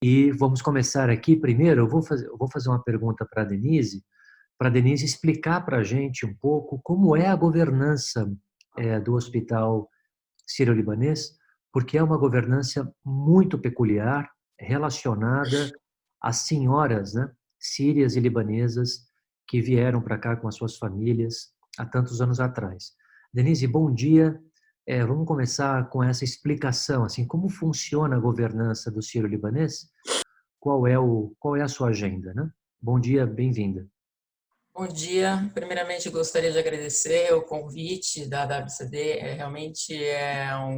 E vamos começar aqui. Primeiro, eu vou fazer uma pergunta para a Denise explicar para a gente um pouco como é a governança do Hospital Sírio-Libanês, porque é uma governança muito peculiar, relacionada às senhoras, né, sírias e libanesas que vieram para cá com as suas famílias há tantos anos atrás. Denise, bom dia. Vamos começar com essa explicação, assim, como funciona a governança do Sírio-Libanês? Qual é a sua agenda, né? Bom dia, bem-vinda. Bom dia. Primeiramente, gostaria de agradecer o convite da WCD. Realmente é uma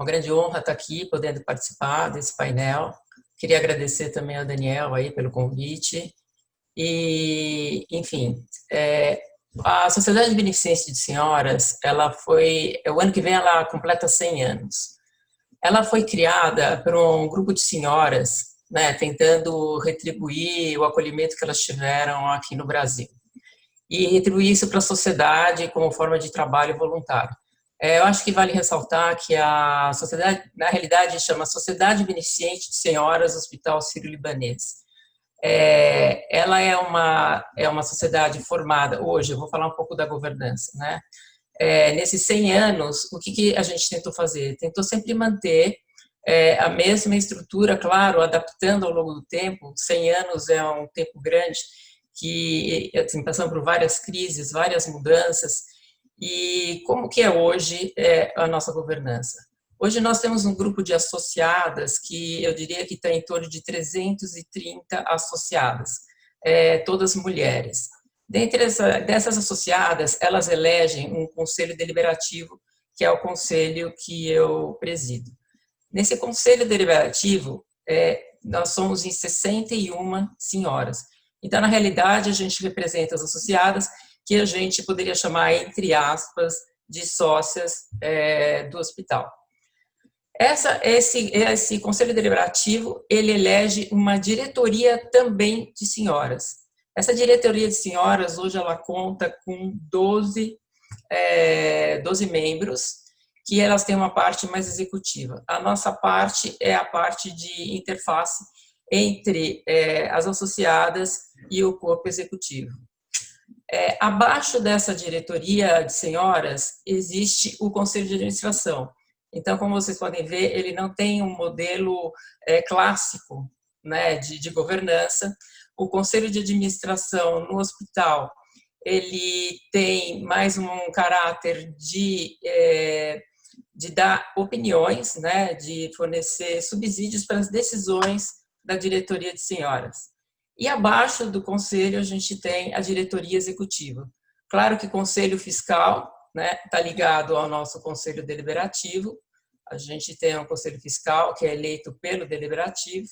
grande honra estar aqui, podendo participar desse painel. Queria agradecer também ao Daniel aí pelo convite. E, enfim, a Sociedade de Beneficência de Senhoras, o ano que vem ela completa 100 anos. Ela foi criada por um grupo de senhoras, né, tentando retribuir o acolhimento que elas tiveram aqui no Brasil e retribuir isso para a sociedade como forma de trabalho voluntário. Eu acho que vale ressaltar que a sociedade, na realidade, chama Sociedade Beneficente de Senhoras Hospital Sírio-Libanês. Ela é uma sociedade formada, hoje, eu vou falar um pouco da governança, né? Nesses 100 anos, o que a gente tentou fazer? Tentou sempre manter a mesma estrutura, claro, adaptando ao longo do tempo. 100 anos é um tempo grande, que assim, passando por várias crises, várias mudanças. E como que é hoje a nossa governança? Hoje nós temos um grupo de associadas que eu diria que está em torno de 330 associadas, todas mulheres. Dessas associadas, elas elegem um conselho deliberativo, que é o conselho que eu presido. Nesse conselho deliberativo, nós somos em 61 senhoras. Então, na realidade, a gente representa as associadas, que a gente poderia chamar, entre aspas, de sócias do hospital. Esse conselho deliberativo, ele elege uma diretoria também de senhoras. Essa diretoria de senhoras, hoje, ela conta com 12 membros, que elas têm uma parte mais executiva. A nossa parte é a parte de interface entre as associadas e o corpo executivo. Abaixo dessa diretoria de senhoras, existe o conselho de administração. Então, como vocês podem ver, ele não tem um modelo clássico, né, de governança. O conselho de administração no hospital, ele tem mais um caráter de dar opiniões, né, de fornecer subsídios para as decisões da diretoria de senhoras. E abaixo do conselho a gente tem a diretoria executiva. Claro que o conselho fiscal, né, está ligado ao nosso conselho deliberativo. A gente tem um conselho fiscal que é eleito pelo deliberativo.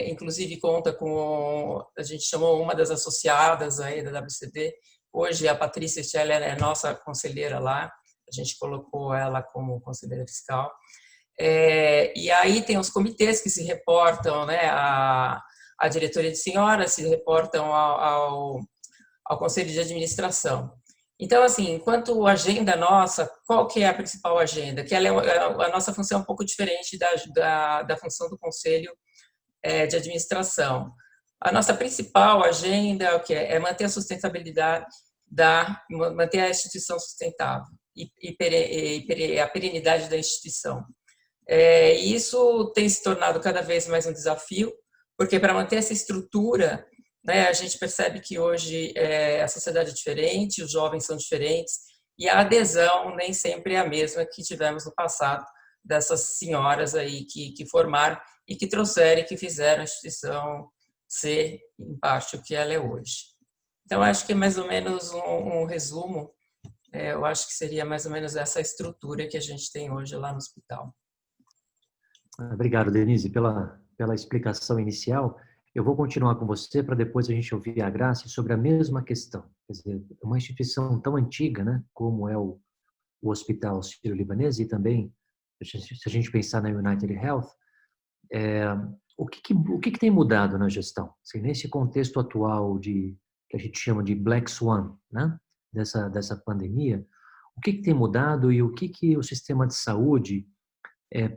Inclusive conta com, a gente chamou uma das associadas aí da WCD. Hoje a Patrícia Scheller é nossa conselheira lá. A gente colocou ela como conselheira fiscal. E aí tem os comitês que se reportam, né, a diretoria de senhoras, se reportam ao conselho de administração. Então, assim, enquanto agenda nossa, qual que é a principal agenda? Que a nossa função é um pouco diferente da função do conselho de administração. A nossa principal agenda é manter a sustentabilidade, manter a instituição sustentável e a perenidade da instituição. Isso tem se tornado cada vez mais um desafio, porque para manter essa estrutura, né, a gente percebe que hoje a sociedade é diferente, os jovens são diferentes, e a adesão nem sempre é a mesma que tivemos no passado, dessas senhoras aí que formaram e que trouxeram e que fizeram a instituição ser, em parte, o que ela é hoje. Então, acho que é mais ou menos um resumo, eu acho que seria mais ou menos essa estrutura que a gente tem hoje lá no hospital. Obrigado, Denise, pela explicação inicial. Eu vou continuar com você para depois a gente ouvir a Graça sobre a mesma questão. Quer dizer, uma instituição tão antiga, né, como é o Hospital Sírio-Libanês e também, se a gente pensar na United Health, o que tem mudado na gestão? Assim, nesse contexto atual que a gente chama de Black Swan, né, dessa pandemia, o que tem mudado e o que o sistema de saúde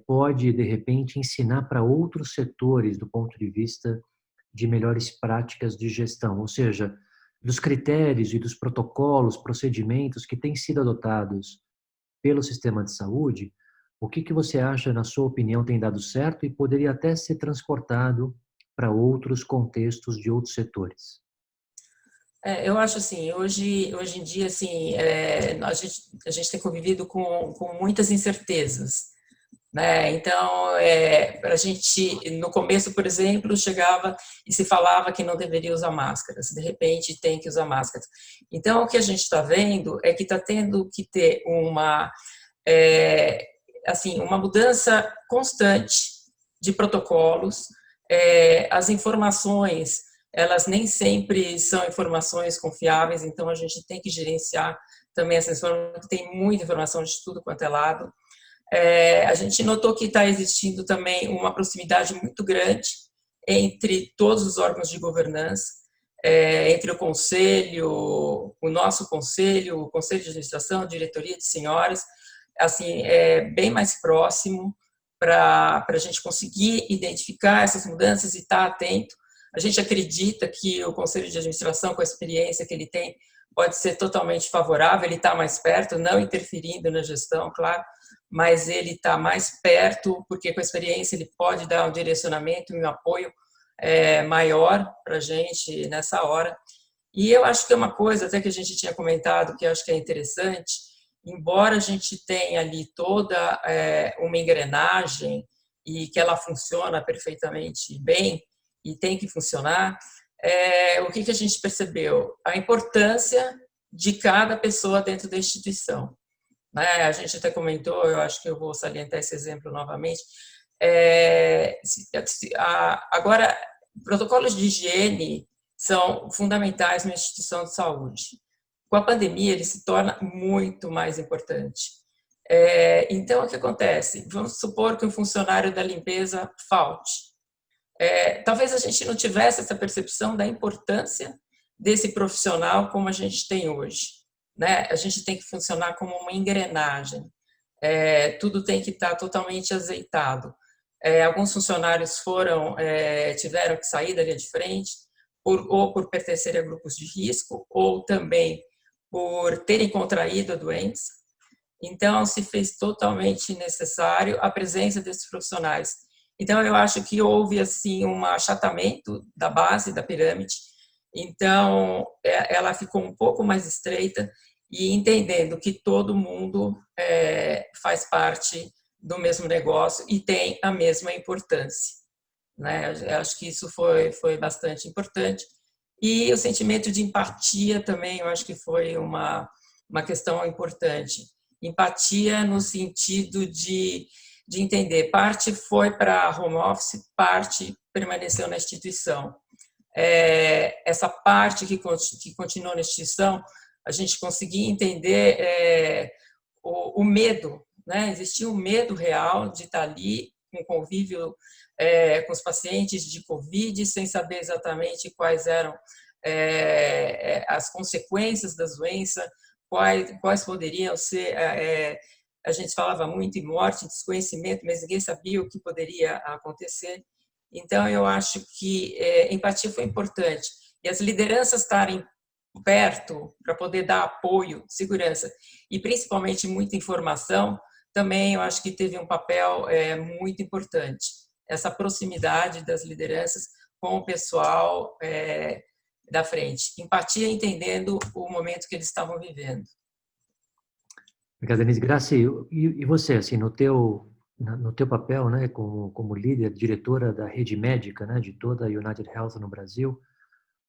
pode, de repente, ensinar para outros setores do ponto de vista de melhores práticas de gestão, ou seja, dos critérios e dos protocolos, procedimentos que têm sido adotados pelo sistema de saúde, o que você acha, na sua opinião, tem dado certo e poderia até ser transportado para outros contextos de outros setores? Eu acho assim, hoje em dia, assim, a gente tem convivido com muitas incertezas, né? Então, a gente, no começo, por exemplo, chegava e se falava que não deveria usar máscaras, de repente tem que usar máscaras. Então, o que a gente está vendo é que está tendo que ter é, uma mudança constante de protocolos. As informações, elas nem sempre são informações confiáveis, então a gente tem que gerenciar também essas informações, tem muita informação de tudo quanto é lado. A gente notou que está existindo também uma proximidade muito grande entre todos os órgãos de governança, entre o conselho, o nosso conselho, o conselho de administração, a diretoria de senhoras, assim, é bem mais próximo para a gente conseguir identificar essas mudanças e estar atento. A gente acredita que o conselho de administração, com a experiência que ele tem, pode ser totalmente favorável, ele está mais perto, não interferindo na gestão, claro, mas ele está mais perto, porque com a experiência ele pode dar um direcionamento e um apoio maior para a gente nessa hora. E eu acho que é uma coisa até que a gente tinha comentado, que eu acho que é interessante, embora a gente tenha ali toda uma engrenagem e que ela funciona perfeitamente bem e tem que funcionar, o que a gente percebeu? A importância de cada pessoa dentro da instituição, né? A gente até comentou, eu acho que eu vou salientar esse exemplo novamente. Agora, protocolos de higiene são fundamentais na instituição de saúde. Com a pandemia, ele se torna muito mais importante. Então, o que acontece? Vamos supor que um funcionário da limpeza falte. Talvez a gente não tivesse essa percepção da importância desse profissional como a gente tem hoje, né? A gente tem que funcionar como uma engrenagem. Tudo tem que estar totalmente azeitado. Alguns funcionários tiveram que sair da linha de frente, ou por pertencer a grupos de risco, ou também por terem contraído a doença. Então, se fez totalmente necessário a presença desses profissionais. Então, eu acho que houve assim um achatamento da base da pirâmide. Então, ela ficou um pouco mais estreita e entendendo que todo mundo faz parte do mesmo negócio e tem a mesma importância, né? Eu acho que isso foi bastante importante. E o sentimento de empatia também, eu acho que foi uma questão importante. Empatia no sentido de entender, parte foi para home office, parte permaneceu na instituição. Essa parte que continuou na instituição, a gente conseguia entender o medo, né? Existia um medo real de estar ali com convívio com os pacientes de Covid, sem saber exatamente quais eram as consequências da doença, quais poderiam ser. A gente falava muito em morte, desconhecimento, mas ninguém sabia o que poderia acontecer. Então, eu acho que empatia foi importante. E as lideranças estarem perto para poder dar apoio, segurança e principalmente muita informação, também eu acho que teve um papel muito importante. Essa proximidade das lideranças com o pessoal da frente. Empatia entendendo o momento que eles estavam vivendo. Obrigado, Denise. Graça, e você, assim, no teu papel, né, como líder, diretora da rede médica, né, de toda a United Health no Brasil,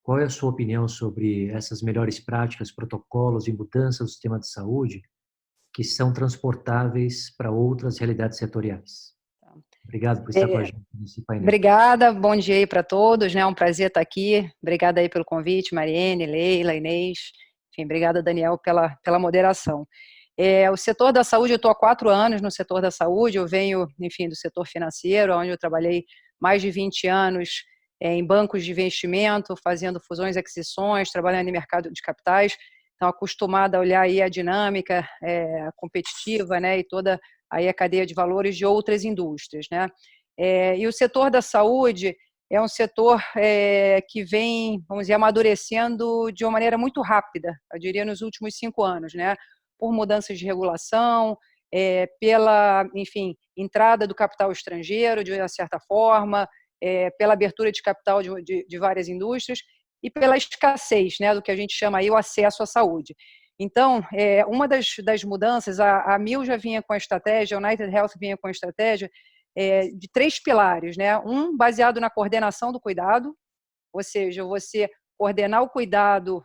qual é a sua opinião sobre essas melhores práticas, protocolos e mudanças do sistema de saúde que são transportáveis para outras realidades setoriais? Obrigado por estar com a gente nesse painel. Obrigada, bom dia aí para todos, né? É um prazer estar aqui. Obrigada aí pelo convite, Mariene, Leila, Inês. Enfim, obrigada, Daniel, pela moderação. O setor da saúde, eu estou há 4 anos no setor da saúde, eu venho, enfim, do setor financeiro, onde eu trabalhei mais de 20 anos em bancos de investimento, fazendo fusões e aquisições, trabalhando em mercado de capitais, então acostumada a olhar aí a dinâmica competitiva, né, e toda aí a cadeia de valores de outras indústrias, né? E o setor da saúde é um setor que vem, vamos dizer, amadurecendo de uma maneira muito rápida, eu diria nos últimos 5 anos, né? Por mudanças de regulação, pela, enfim, entrada do capital estrangeiro, de uma certa forma, pela abertura de capital de várias indústrias e pela escassez, né, do que a gente chama aí o acesso à saúde. Então, uma das mudanças, a Amil já vinha com a estratégia, a United Health vinha com a estratégia de 3 pilares, né? Um baseado na coordenação do cuidado, ou seja, você coordenar o cuidado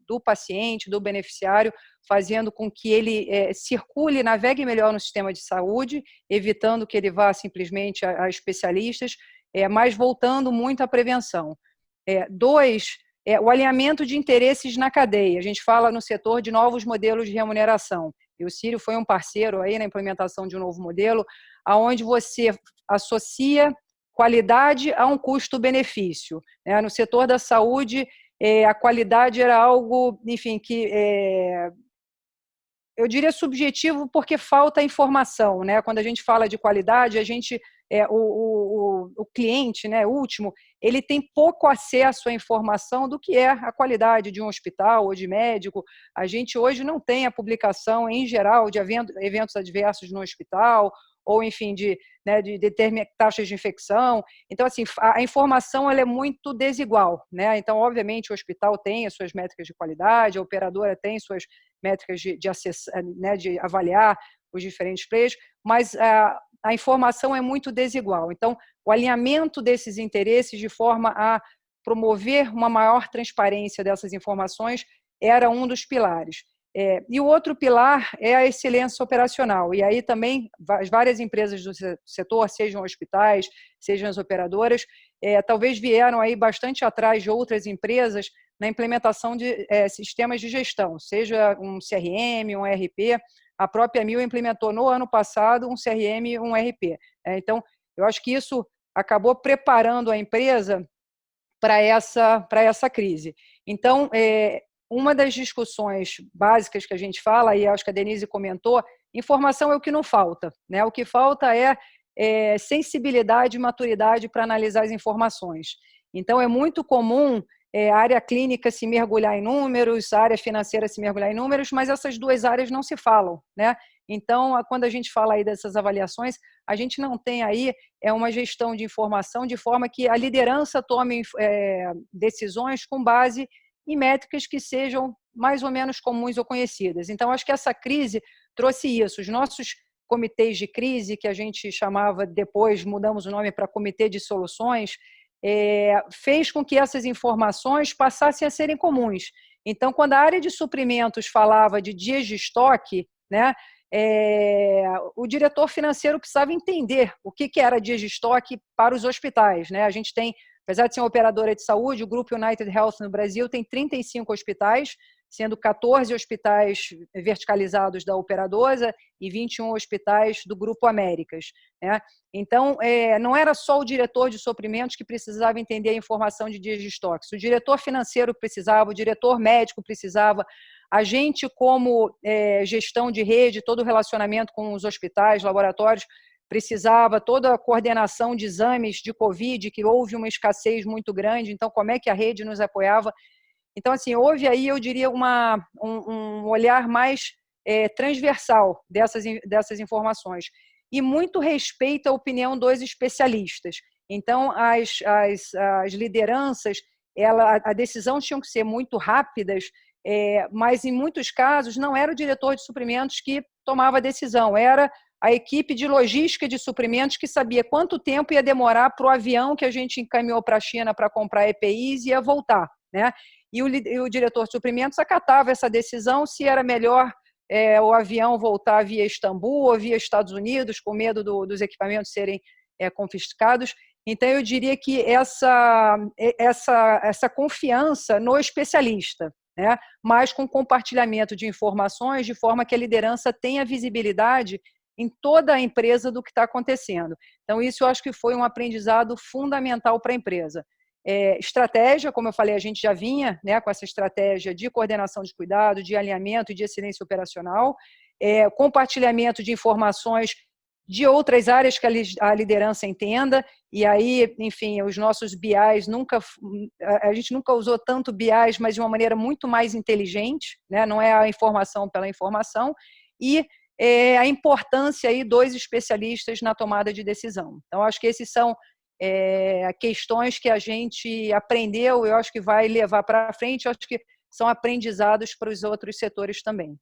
do paciente, do beneficiário, fazendo com que ele circule, navegue melhor no sistema de saúde, evitando que ele vá simplesmente a especialistas, mas voltando muito à prevenção. 2, o alinhamento de interesses na cadeia. A gente fala no setor de novos modelos de remuneração. E o Círio foi um parceiro aí na implementação de um novo modelo, onde você associa qualidade a um custo-benefício. No setor da saúde, a qualidade era algo, enfim, que eu diria subjetivo porque falta informação, né? Quando a gente fala de qualidade, a gente, o cliente, né, último, ele tem pouco acesso à informação do que é a qualidade de um hospital ou de médico. A gente hoje não tem a publicação, em geral, de eventos adversos no hospital, ou, enfim, de determinadas taxas de infecção. Então, assim, a informação ela é muito desigual, né? Então, obviamente, o hospital tem as suas métricas de qualidade, a operadora tem suas métricas de avaliar os diferentes players, mas a informação é muito desigual. Então, o alinhamento desses interesses de forma a promover uma maior transparência dessas informações era um dos pilares. E o outro pilar é a excelência operacional. E aí também as várias empresas do setor, sejam hospitais, sejam as operadoras, talvez vieram aí bastante atrás de outras empresas na implementação de sistemas de gestão, seja um CRM, um ERP. A própria Amil implementou no ano passado um CRM e um ERP. Então, eu acho que isso acabou preparando a empresa para essa crise. Então, uma das discussões básicas que a gente fala, e acho que a Denise comentou, informação é o que não falta, né? O que falta é sensibilidade e maturidade para analisar as informações. Então, é muito comum a área clínica se mergulhar em números, a área financeira se mergulhar em números, mas essas duas áreas não se falam, né? Então, quando a gente fala aí dessas avaliações, a gente não tem aí uma gestão de informação de forma que a liderança tome decisões com base em métricas que sejam mais ou menos comuns ou conhecidas. Então, acho que essa crise trouxe isso. Os nossos comitês de crise, que a gente chamava depois, mudamos o nome para Comitê de Soluções, fez com que essas informações passassem a serem comuns. Então, quando a área de suprimentos falava de dias de estoque, né, o diretor financeiro precisava entender o que era dias de estoque para os hospitais, né? A gente tem, apesar de ser uma operadora de saúde, o Grupo United Health no Brasil tem 35 hospitais, sendo 14 hospitais verticalizados da operadora e 21 hospitais do Grupo Américas, né? Então, não era só o diretor de suprimentos que precisava entender a informação de dias de estoques. O diretor financeiro precisava, o diretor médico precisava, a gente, como gestão de rede, todo o relacionamento com os hospitais, laboratórios, precisava, toda a coordenação de exames de Covid, que houve uma escassez muito grande, então como é que a rede nos apoiava? Então, assim, houve aí, eu diria, um olhar mais transversal dessas informações e muito respeito à opinião dos especialistas. Então, as lideranças, a decisão tinham que ser muito rápidas, mas, em muitos casos, não era o diretor de suprimentos que tomava a decisão, era a equipe de logística de suprimentos que sabia quanto tempo ia demorar para o avião que a gente encaminhou para a China para comprar EPIs e ia voltar, né? E o diretor de suprimentos acatava essa decisão se era melhor o avião voltar via Istambul ou via Estados Unidos, com medo dos equipamentos serem confiscados. Então, eu diria que essa confiança no especialista, né, mas com compartilhamento de informações, de forma que a liderança tenha visibilidade em toda a empresa do que está acontecendo. Então, isso eu acho que foi um aprendizado fundamental para a empresa. Estratégia, como eu falei, a gente já vinha, né, com essa estratégia de coordenação de cuidado, de alinhamento e de excelência operacional, compartilhamento de informações de outras áreas que a liderança entenda, e aí, enfim, os nossos BIs a gente nunca usou tanto BIs, mas de uma maneira muito mais inteligente, né? Não é a informação pela informação, e a importância aí dos especialistas na tomada de decisão. Então, acho que esses são questões que a gente aprendeu, eu acho que vai levar para frente, eu acho que são aprendizados para os outros setores também.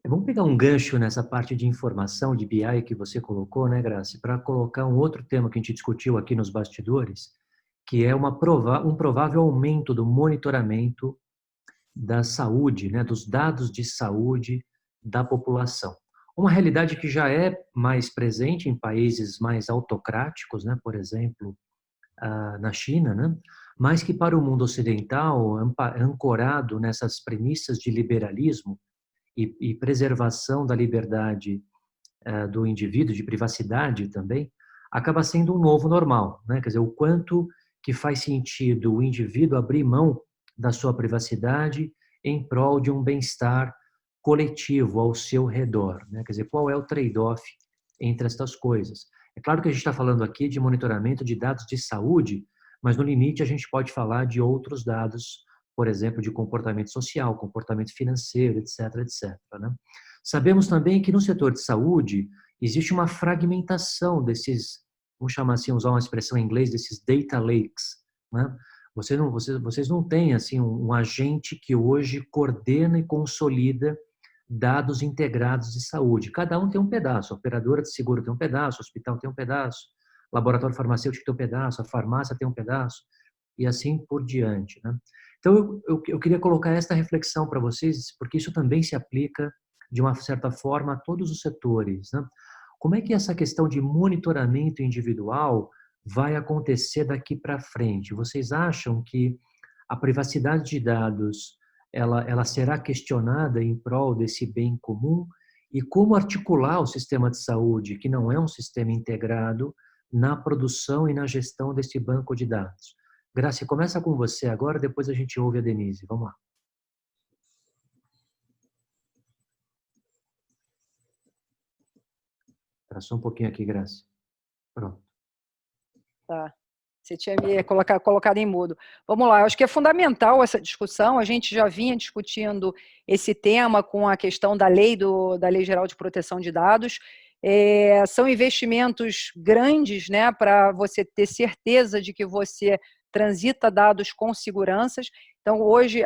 Vamos pegar um gancho nessa parte de informação, de BI que você colocou, né, Grace, para colocar um outro tema que a gente discutiu aqui nos bastidores, que é um provável aumento do monitoramento da saúde, né, dos dados de saúde da população. Uma realidade que já é mais presente em países mais autocráticos, né, por exemplo, na China, né, mas que para o mundo ocidental, ancorado nessas premissas de liberalismo, e preservação da liberdade do indivíduo, de privacidade também, acaba sendo um novo normal, né? Quer dizer, o quanto que faz sentido o indivíduo abrir mão da sua privacidade em prol de um bem-estar coletivo ao seu redor, né? Quer dizer, qual é o trade-off entre estas coisas? É claro que a gente está falando aqui de monitoramento de dados de saúde, mas no limite a gente pode falar de outros dados, por exemplo, de comportamento social, comportamento financeiro, etc, etc, né? Sabemos também que no setor de saúde existe uma fragmentação desses, vamos chamar assim, usar uma expressão em inglês, desses data lakes, né? Vocês não têm assim um agente que hoje coordena e consolida dados integrados de saúde. Cada um tem um pedaço, a operadora de seguro tem um pedaço, o hospital tem um pedaço, o laboratório farmacêutico tem um pedaço, a farmácia tem um pedaço, e assim por diante, né? Então, eu queria colocar esta reflexão para vocês, porque isso também se aplica, de uma certa forma, a todos os setores, né? Como é que essa questão de monitoramento individual vai acontecer daqui para frente? Vocês acham que a privacidade de dados ela será questionada em prol desse bem comum? E como articular o sistema de saúde, que não é um sistema integrado, na produção e na gestão desse banco de dados? Graça, começa com você agora, depois a gente ouve a Denise. Vamos lá. Traçou um pouquinho aqui, Graça. Pronto. Tá. Você tinha me colocado em mudo. Vamos lá, eu acho que é fundamental essa discussão. A gente já vinha discutindo esse tema com a questão da Lei Geral de Proteção de Dados. São investimentos grandes, né, para você ter certeza de que você transita dados com seguranças. Então, hoje,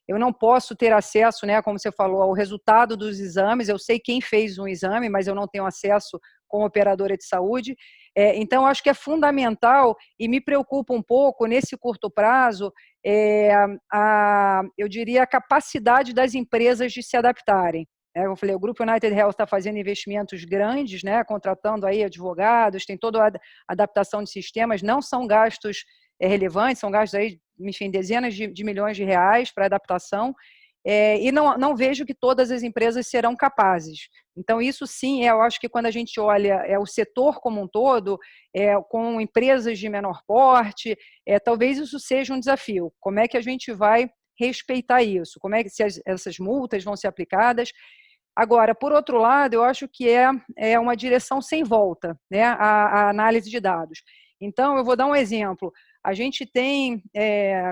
eu não posso ter acesso, né, como você falou, ao resultado dos exames. Eu sei quem fez um exame, mas eu não tenho acesso como operadora de saúde. Então, acho que é fundamental e me preocupa um pouco, nesse curto prazo, eu diria, a capacidade das empresas de se adaptarem. Eu falei, o Grupo United Health está fazendo investimentos grandes, né, contratando aí advogados, tem toda a adaptação de sistemas, não são gastos relevantes, são gastos aí, enfim, dezenas de milhões de reais para adaptação, e não vejo que todas as empresas serão capazes. Então, isso sim, eu acho que quando a gente olha o setor como um todo, com empresas de menor porte, talvez isso seja um desafio. Como é que a gente vai respeitar isso? Como é que essas multas vão ser aplicadas? Agora, por outro lado, eu acho que é uma direção sem volta, né, a análise de dados. Então, eu vou dar um exemplo. A gente tem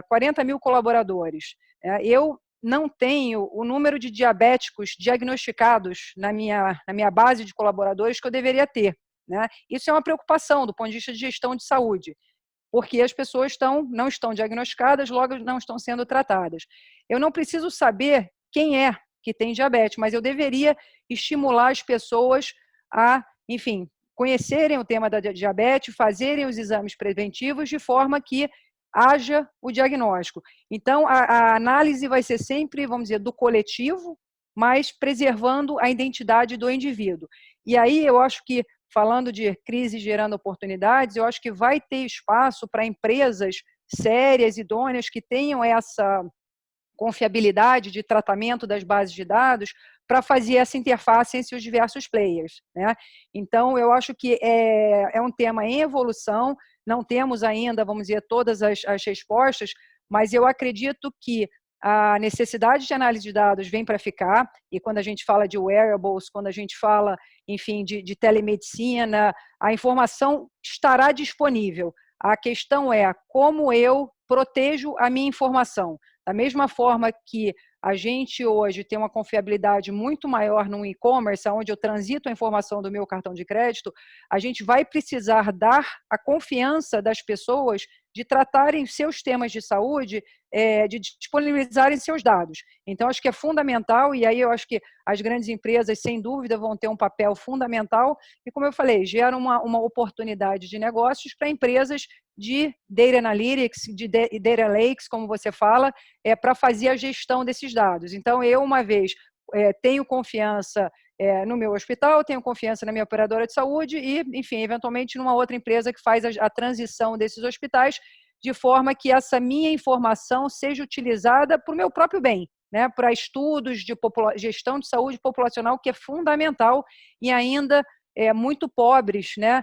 40 mil colaboradores. Eu não tenho o número de diabéticos diagnosticados na minha base de colaboradores que eu deveria ter, né? Isso é uma preocupação do ponto de vista de gestão de saúde, porque as pessoas não estão diagnosticadas, logo não estão sendo tratadas. Eu não preciso saber quem é que tem diabetes, mas eu deveria estimular as pessoas a, enfim, conhecerem o tema da diabetes, fazerem os exames preventivos de forma que haja o diagnóstico. Então, a análise vai ser sempre, vamos dizer, do coletivo, mas preservando a identidade do indivíduo. E aí eu acho que, falando de crise gerando oportunidades, eu acho que vai ter espaço para empresas sérias, idôneas, que tenham essa confiabilidade de tratamento das bases de dados para fazer essa interface entre os diversos players, né? Então, eu acho que é um tema em evolução, não temos ainda, vamos dizer, todas as respostas, mas eu acredito que a necessidade de análise de dados vem para ficar, e quando a gente fala de wearables, quando a gente fala, enfim, de telemedicina, a informação estará disponível. A questão é como eu protejo a minha informação. Da mesma forma que a gente hoje tem uma confiabilidade muito maior no e-commerce, onde eu transito a informação do meu cartão de crédito, a gente vai precisar dar a confiança das pessoas de tratarem seus temas de saúde, de disponibilizarem seus dados. Então, acho que é fundamental, e aí eu acho que as grandes empresas, sem dúvida, vão ter um papel fundamental, e como eu falei, gera uma oportunidade de negócios para empresas de Data Analytics, de Data Lakes, como você fala, para fazer a gestão desses dados. Então, eu, uma vez, tenho confiança no meu hospital, tenho confiança na minha operadora de saúde e, enfim, eventualmente numa outra empresa que faz a transição desses hospitais, de forma que essa minha informação seja utilizada para o meu próprio bem, né, para estudos de gestão de saúde populacional, que é fundamental e ainda muito pobres, né,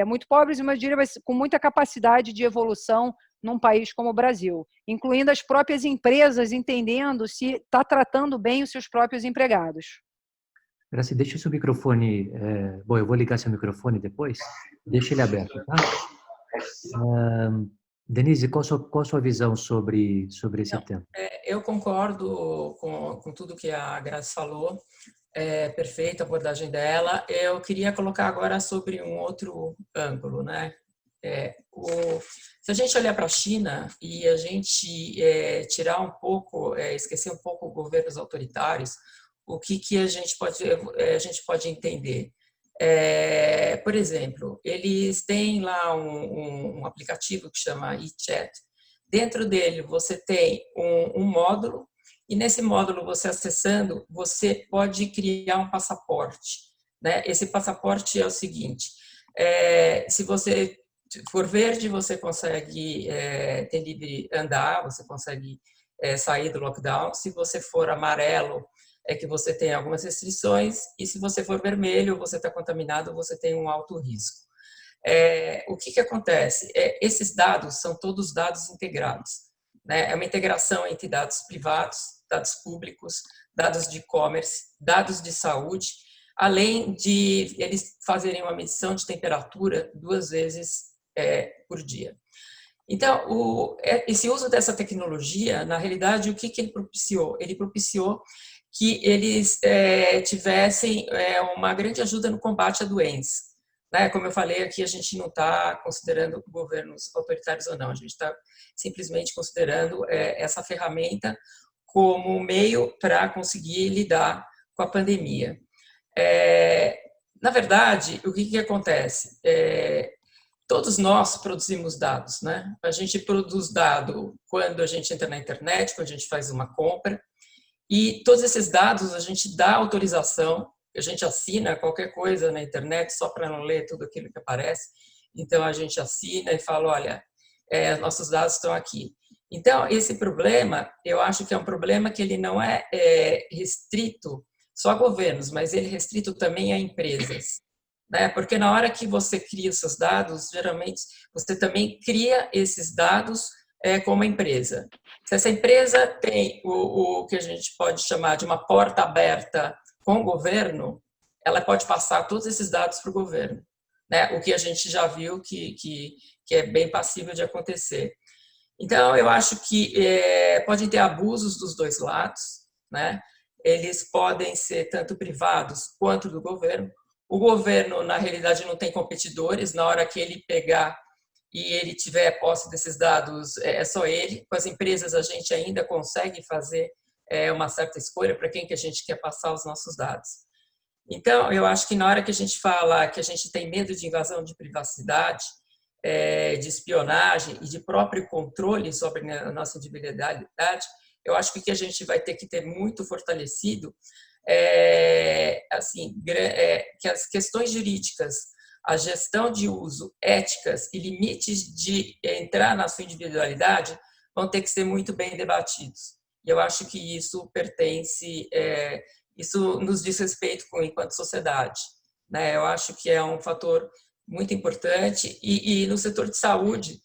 muito pobres, mas diria, mas com muita capacidade de evolução num país como o Brasil, incluindo as próprias empresas entendendo se está tratando bem os seus próprios empregados. Graci, deixa o seu microfone... bom, eu vou ligar seu microfone depois. Deixa ele aberto, tá? Denise, qual a sua visão sobre esse tema? Eu concordo com tudo que a Graci falou. É perfeita a abordagem dela. Eu queria colocar agora sobre um outro ângulo, né? Se a gente olhar para a China e a gente tirar um pouco, esquecer um pouco governos autoritários, o que a gente pode entender? Por exemplo, eles têm lá um aplicativo que chama WeChat. Dentro dele você tem um módulo, e nesse módulo, você acessando, você pode criar um passaporte, né? Esse passaporte é o seguinte: se você for verde, você consegue ter livre andar, você consegue sair do lockdown. Se você for amarelo, é que você tem algumas restrições, e se você for vermelho, você está contaminado, você tem um alto risco. O que acontece? Esses dados são todos dados integrados, né? É uma integração entre dados privados, dados públicos, dados de e-commerce, dados de saúde, além de eles fazerem uma medição de temperatura 2 vezes por dia. Então, esse uso dessa tecnologia, na realidade, o que ele propiciou? Ele propiciou que eles tivessem uma grande ajuda no combate à doença. Né? Como eu falei aqui, a gente não está considerando governos autoritários ou não, a gente está simplesmente considerando essa ferramenta como meio para conseguir lidar com a pandemia. Na verdade, o que acontece? Todos nós produzimos dados, né? A gente produz dado quando a gente entra na internet, quando a gente faz uma compra, e todos esses dados a gente dá autorização, a gente assina qualquer coisa na internet só para não ler tudo aquilo que aparece. Então, a gente assina e fala, olha, nossos dados estão aqui. Então, esse problema, eu acho que é um problema que ele não é restrito só a governos, mas ele é restrito também a empresas. Né? Porque na hora que você cria os seus dados, geralmente você também cria esses dados como empresa. Se essa empresa tem o que a gente pode chamar de uma porta aberta com o governo, ela pode passar todos esses dados para o governo, né? O que a gente já viu que é bem passível de acontecer. Então, eu acho que podem ter abusos dos dois lados, né? Eles podem ser tanto privados quanto do governo. O governo, na realidade, não tem competidores. Na hora que ele pegar e ele tiver posse desses dados, é só ele. Com as empresas, a gente ainda consegue fazer uma certa escolha para quem que a gente quer passar os nossos dados. Então, eu acho que na hora que a gente fala que a gente tem medo de invasão de privacidade, de espionagem e de próprio controle sobre a nossa individualidade, eu acho que o que a gente vai ter que ter muito fortalecido que as questões jurídicas, a gestão de uso, éticas e limites de entrar na sua individualidade vão ter que ser muito bem debatidos. E eu acho que isso pertence, isso nos diz respeito enquanto sociedade. Né? Eu acho que é um fator muito importante. E no setor de saúde,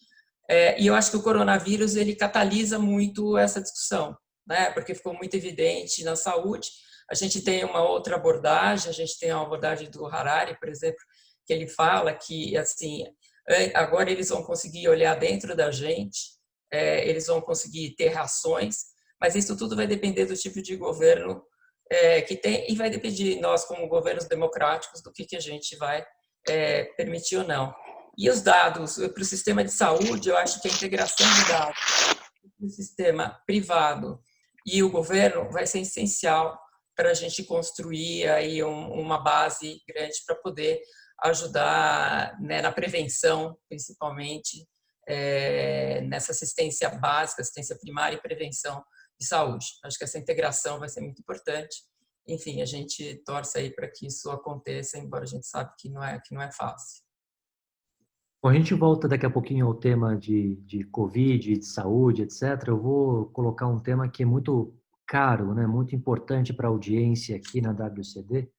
E eu acho que o coronavírus ele catalisa muito essa discussão, né? Porque ficou muito evidente na saúde. A gente tem uma outra abordagem, a gente tem a abordagem do Harari, por exemplo, que ele fala que assim agora eles vão conseguir olhar dentro da gente, eles vão conseguir ter reações, mas isso tudo vai depender do tipo de governo que tem e vai depender de nós como governos democráticos do que a gente vai permitir ou não. E os dados para o sistema de saúde, eu acho que a integração de dados do sistema privado e o governo vai ser essencial para a gente construir aí uma base grande para poder ajudar, né, na prevenção, principalmente, nessa assistência básica, assistência primária e prevenção de saúde. Acho que essa integração vai ser muito importante. Enfim, a gente torce aí para que isso aconteça, embora a gente sabe que não é fácil. Bom, a gente volta daqui a pouquinho ao tema de Covid, de saúde, etc. Eu vou colocar um tema que é muito caro, né? Muito importante para a audiência aqui na WCD,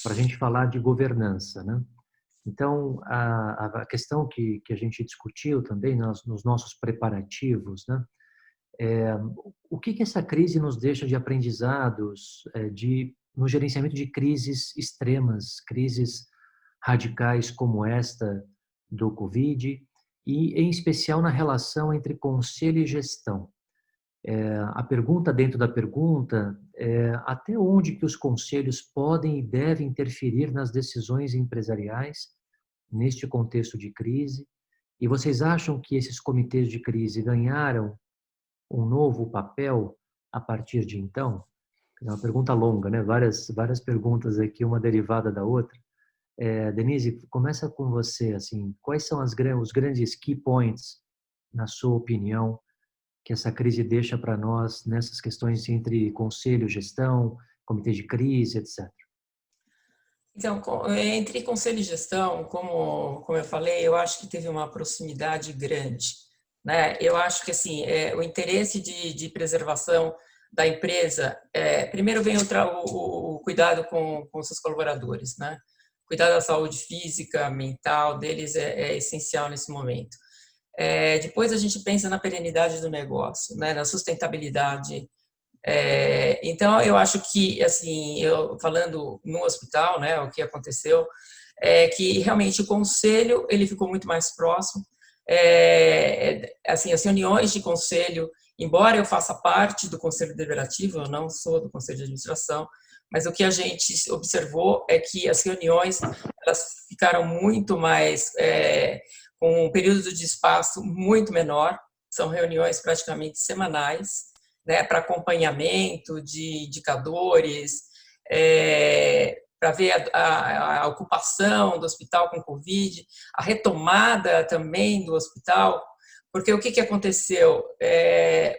para a gente falar de governança, né? Então, a questão que a gente discutiu também nos nossos preparativos, né? O que essa crise nos deixa de aprendizados no gerenciamento de crises extremas, crises radicais como esta do Covid, e em especial na relação entre conselho e gestão. A pergunta dentro da pergunta é até onde que os conselhos podem e devem interferir nas decisões empresariais neste contexto de crise? E vocês acham que esses comitês de crise ganharam um novo papel a partir de então? É uma pergunta longa, né? Várias perguntas aqui, uma derivada da outra. Denise, começa com você, assim, quais são os grandes key points, na sua opinião, que essa crise deixa para nós nessas questões entre conselho, gestão, comitê de crise, etc. Então, entre conselho e gestão, como eu falei, eu acho que teve uma proximidade grande, né? Eu acho que assim, o interesse de preservação da empresa, primeiro vem o cuidado com seus colaboradores, né? Cuidar da saúde física, mental deles é essencial nesse momento. Depois a gente pensa na perenidade do negócio, né? Na sustentabilidade. Então, eu acho que, assim, eu falando no hospital, né, o que aconteceu, que realmente o conselho ele ficou muito mais próximo. Assim, as reuniões de conselho, embora eu faça parte do conselho deliberativo, eu não sou do conselho de administração, mas o que a gente observou é que as reuniões elas ficaram muito mais com um período de espaço muito menor. São reuniões praticamente semanais, né, para acompanhamento de indicadores, para ver a ocupação do hospital com Covid, a retomada também do hospital, porque o que aconteceu?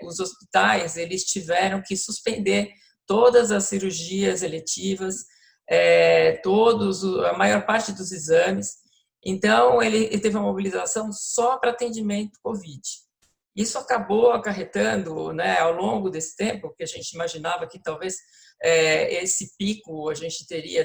Os hospitais eles tiveram que suspender todas as cirurgias eletivas, a maior parte dos exames. Então, ele teve uma mobilização só para atendimento Covid. Isso acabou acarretando, né, ao longo desse tempo, que a gente imaginava que talvez esse pico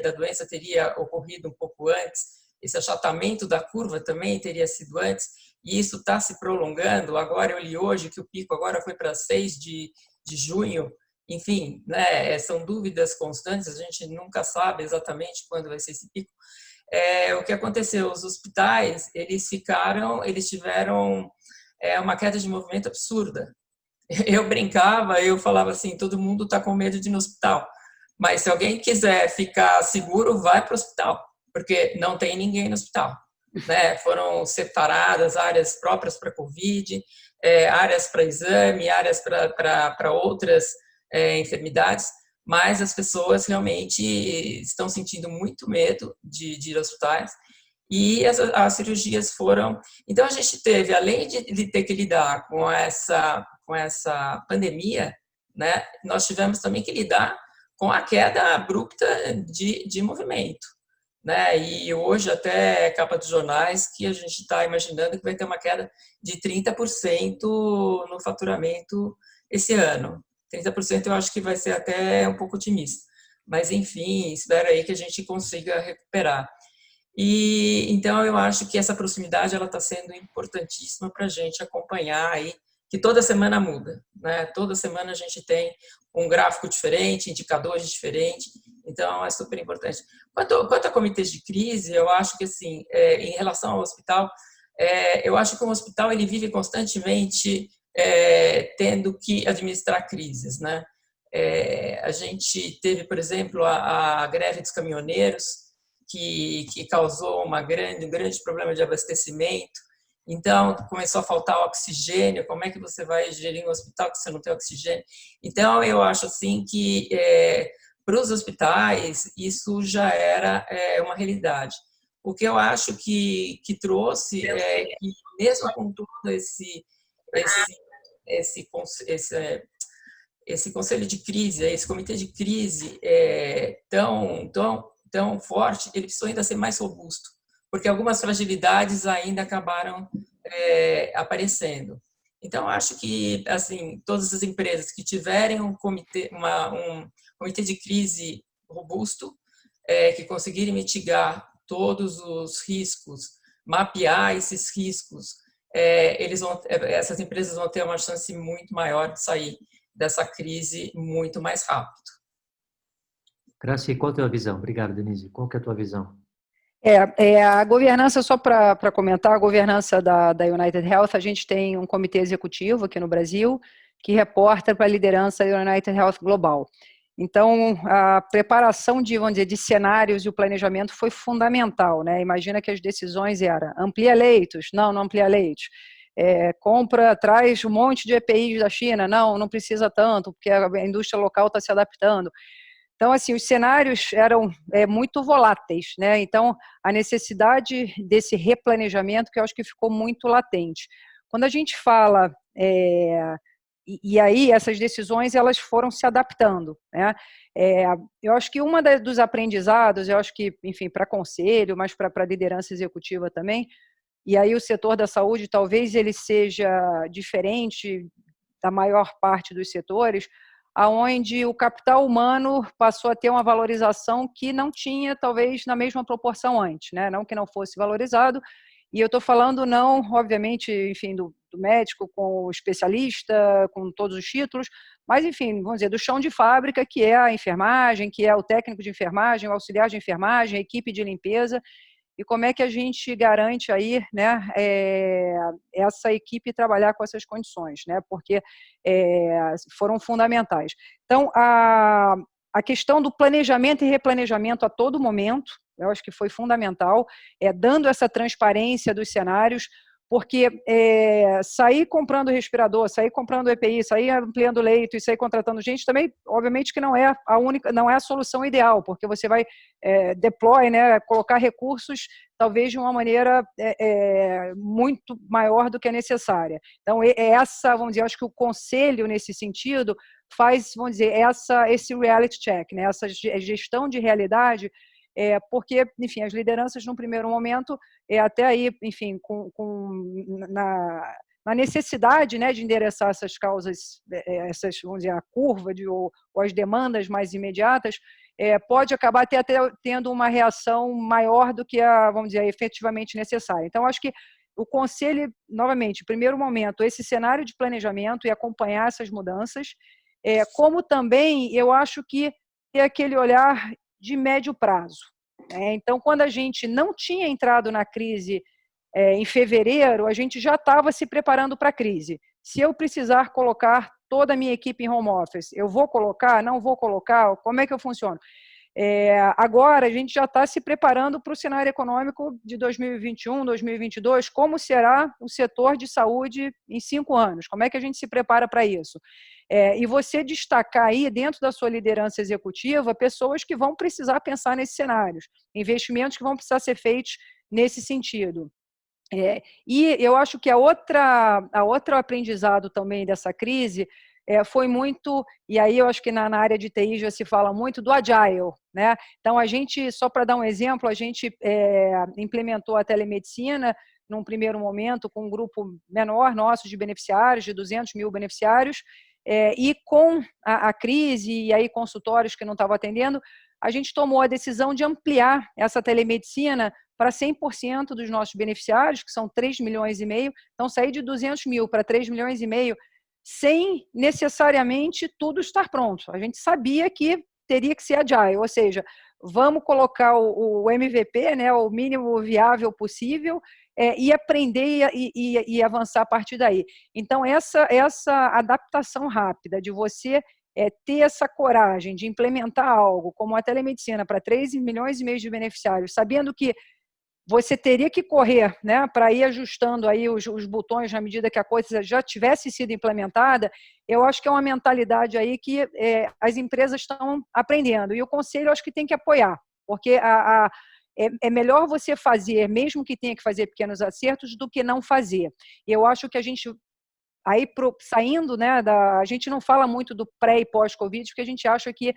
da doença teria ocorrido um pouco antes, esse achatamento da curva também teria sido antes, e isso está se prolongando. Agora eu li hoje que o pico agora foi para 6 de junho, enfim, né, são dúvidas constantes, a gente nunca sabe exatamente quando vai ser esse pico. O que aconteceu? Os hospitais, eles tiveram uma queda de movimento absurda. Eu brincava, eu falava assim, todo mundo está com medo de ir no hospital, mas se alguém quiser ficar seguro, vai para o hospital, porque não tem ninguém no hospital, né? Foram separadas áreas próprias para Covid, áreas para exame, áreas para outras enfermidades, mas as pessoas realmente estão sentindo muito medo de ir aos hospitais. E as cirurgias foram... Então, a gente teve, além de ter que lidar com essa pandemia, né, nós tivemos também que lidar com a queda abrupta de movimento. Né? E hoje, até capa dos jornais, que a gente está imaginando que vai ter uma queda de 30% no faturamento esse ano. 30% eu acho que vai ser até um pouco otimista. Mas, enfim, espero aí que a gente consiga recuperar. E então eu acho que essa proximidade ela está sendo importantíssima para a gente acompanhar aí, que toda semana muda, né? Toda semana a gente tem um gráfico diferente, indicadores diferentes, então é super importante. Quanto a comitês de crise, eu acho que assim, em relação ao hospital, eu acho que o hospital ele vive constantemente tendo que administrar crises, né? A gente teve, por exemplo, a greve dos caminhoneiros, que causou um grande problema de abastecimento. Então, começou a faltar oxigênio. Como é que você vai gerir um hospital se você não tem oxigênio? Então, eu acho assim que para os hospitais isso já era uma realidade. O que eu acho que trouxe é que, mesmo com todo esse, esse, esse conselho de crise, esse comitê de crise tão forte, ele precisou ainda ser mais robusto, porque algumas fragilidades ainda acabaram aparecendo. Então, acho que assim todas as empresas que tiverem um comitê de crise robusto, que conseguirem mitigar todos os riscos, mapear esses riscos, essas empresas vão ter uma chance muito maior de sair dessa crise muito mais rápido. Graci, qual a tua visão? Obrigado, Denise. Qual que é a tua visão? A governança, só para comentar, a governança da United Health, a gente tem um comitê executivo aqui no Brasil que reporta para a liderança da United Health Global. Então, a preparação vamos dizer, de cenários e o planejamento foi fundamental, né? Imagina que as decisões eram: amplia leitos? Não amplia leitos. Traz um monte de EPIs da China? Não precisa tanto, porque a indústria local está se adaptando. Então, assim, os cenários eram muito voláteis, né? Então, a necessidade desse replanejamento, que eu acho que ficou muito latente. Quando a gente fala, e aí essas decisões elas foram se adaptando, né? Eu acho que dos aprendizados, eu acho que, enfim, para conselho, mas para a liderança executiva também, e aí o setor da saúde talvez ele seja diferente da maior parte dos setores, aonde o capital humano passou a ter uma valorização que não tinha, talvez, na mesma proporção antes, né? Não que não fosse valorizado, e eu estou falando não, obviamente, enfim, do médico com o especialista, com todos os títulos, mas, enfim, vamos dizer, do chão de fábrica, que é a enfermagem, que é o técnico de enfermagem, o auxiliar de enfermagem, a equipe de limpeza, e como é que a gente garante aí, né, essa equipe trabalhar com essas condições, né, porque foram fundamentais. Então, a questão do planejamento e replanejamento a todo momento, eu acho que foi fundamental, dando essa transparência dos cenários, porque sair comprando respirador, sair comprando EPI, sair ampliando leito e sair contratando gente também, obviamente que não é a solução ideal, porque você vai deploy, né, colocar recursos talvez de uma maneira muito maior do que a necessária. Então, vamos dizer, acho que o conselho nesse sentido faz, vamos dizer, esse reality check, né, essa gestão de realidade, porque, enfim, as lideranças, num primeiro momento, até aí, enfim, na necessidade, né, de endereçar essas causas, vamos dizer, a curva ou as demandas mais imediatas, pode acabar até tendo uma reação maior do que vamos dizer, efetivamente necessária. Então, acho que o conselho, novamente, primeiro momento, esse cenário de planejamento e acompanhar essas mudanças, como também, eu acho que é aquele olhar de médio prazo. Então, quando a gente não tinha entrado na crise em fevereiro, a gente já estava se preparando para a crise. Se eu precisar colocar toda a minha equipe em home office, eu vou colocar, não vou colocar, como é que eu funciono? Agora, a gente já está se preparando para o cenário econômico de 2021, 2022, como será o setor de saúde em 5 anos, como é que a gente se prepara para isso? E você destacar aí, dentro da sua liderança executiva, pessoas que vão precisar pensar nesses cenários, investimentos que vão precisar ser feitos nesse sentido. E eu acho que a outra aprendizado também dessa crise foi muito, e aí eu acho que na área de TI já se fala muito do agile, né? Então, a gente, só para dar um exemplo, a gente implementou a telemedicina num primeiro momento com um grupo menor nosso de beneficiários, de 200 mil beneficiários, e com a crise e aí consultórios que não estavam atendendo, a gente tomou a decisão de ampliar essa telemedicina para 100% dos nossos beneficiários, que são 3,5 milhões. Então, sair de 200 mil para 3,5 milhões, sem necessariamente tudo estar pronto. A gente sabia que teria que ser agile, ou seja, vamos colocar o MVP, né, o mínimo viável possível, e aprender e avançar a partir daí. Então, essa adaptação rápida de você ter essa coragem de implementar algo como a telemedicina para 3,5 milhões de beneficiários, sabendo que você teria que correr, né, para ir ajustando aí os botões na medida que a coisa já tivesse sido implementada. Eu acho que é uma mentalidade aí que as empresas estão aprendendo, e o Conselho acho que tem que apoiar, porque é melhor você fazer, mesmo que tenha que fazer pequenos acertos, do que não fazer. Eu acho que a gente, aí saindo, né, a gente não fala muito do pré e pós-Covid, porque a gente acha que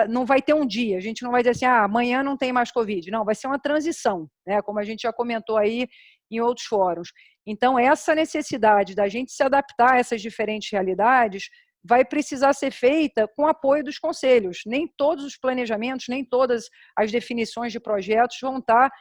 não vai ter um dia, a gente não vai dizer assim, amanhã não tem mais Covid. Não, vai ser uma transição, né, como a gente já comentou aí em outros fóruns. Então, essa necessidade da gente se adaptar a essas diferentes realidades vai precisar ser feita com apoio dos conselhos. Nem todos os planejamentos, nem todas as definições de projetos vão estar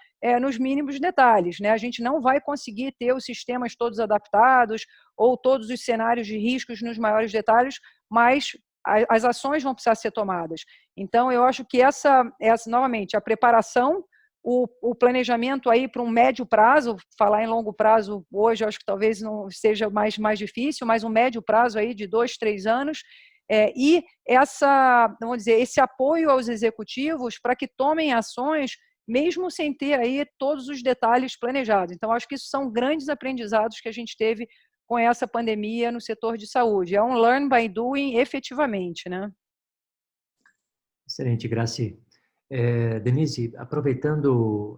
nos mínimos detalhes, né? A gente não vai conseguir ter os sistemas todos adaptados ou todos os cenários de riscos nos maiores detalhes, mas as ações vão precisar ser tomadas. Então, eu acho que novamente, a preparação, o planejamento aí para um médio prazo, falar em longo prazo hoje, acho que talvez não seja mais difícil, mas um médio prazo aí de 2, 3 anos, e vamos dizer, esse apoio aos executivos para que tomem ações, mesmo sem ter aí todos os detalhes planejados. Então, acho que isso são grandes aprendizados que a gente teve com essa pandemia no setor de saúde. É um learn by doing efetivamente, né? Excelente, Graci. Denise, aproveitando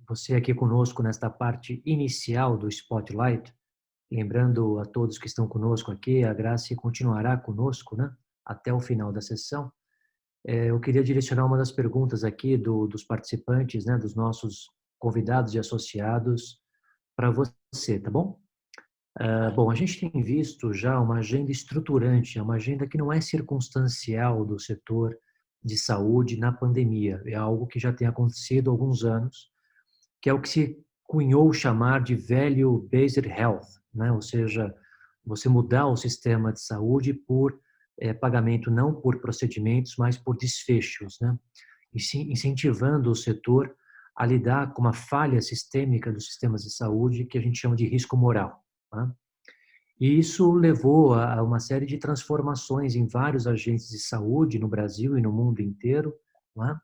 você aqui conosco nesta parte inicial do Spotlight, lembrando a todos que estão conosco aqui, a Graci continuará conosco, né, até o final da sessão. Eu queria direcionar uma das perguntas aqui dos participantes, né, dos nossos convidados e associados, para você, tá bom? Bom, a gente tem visto já uma agenda estruturante, uma agenda que não é circunstancial do setor de saúde na pandemia. É algo que já tem acontecido há alguns anos, que é o que se cunhou chamar de Value-Based Health, né? Ou seja, você mudar o sistema de saúde por pagamento não por procedimentos, mas por desfechos, né? E incentivando o setor a lidar com uma falha sistêmica dos sistemas de saúde que a gente chama de risco moral. Tá? E isso levou a uma série de transformações em vários agentes de saúde no Brasil e no mundo inteiro, tá?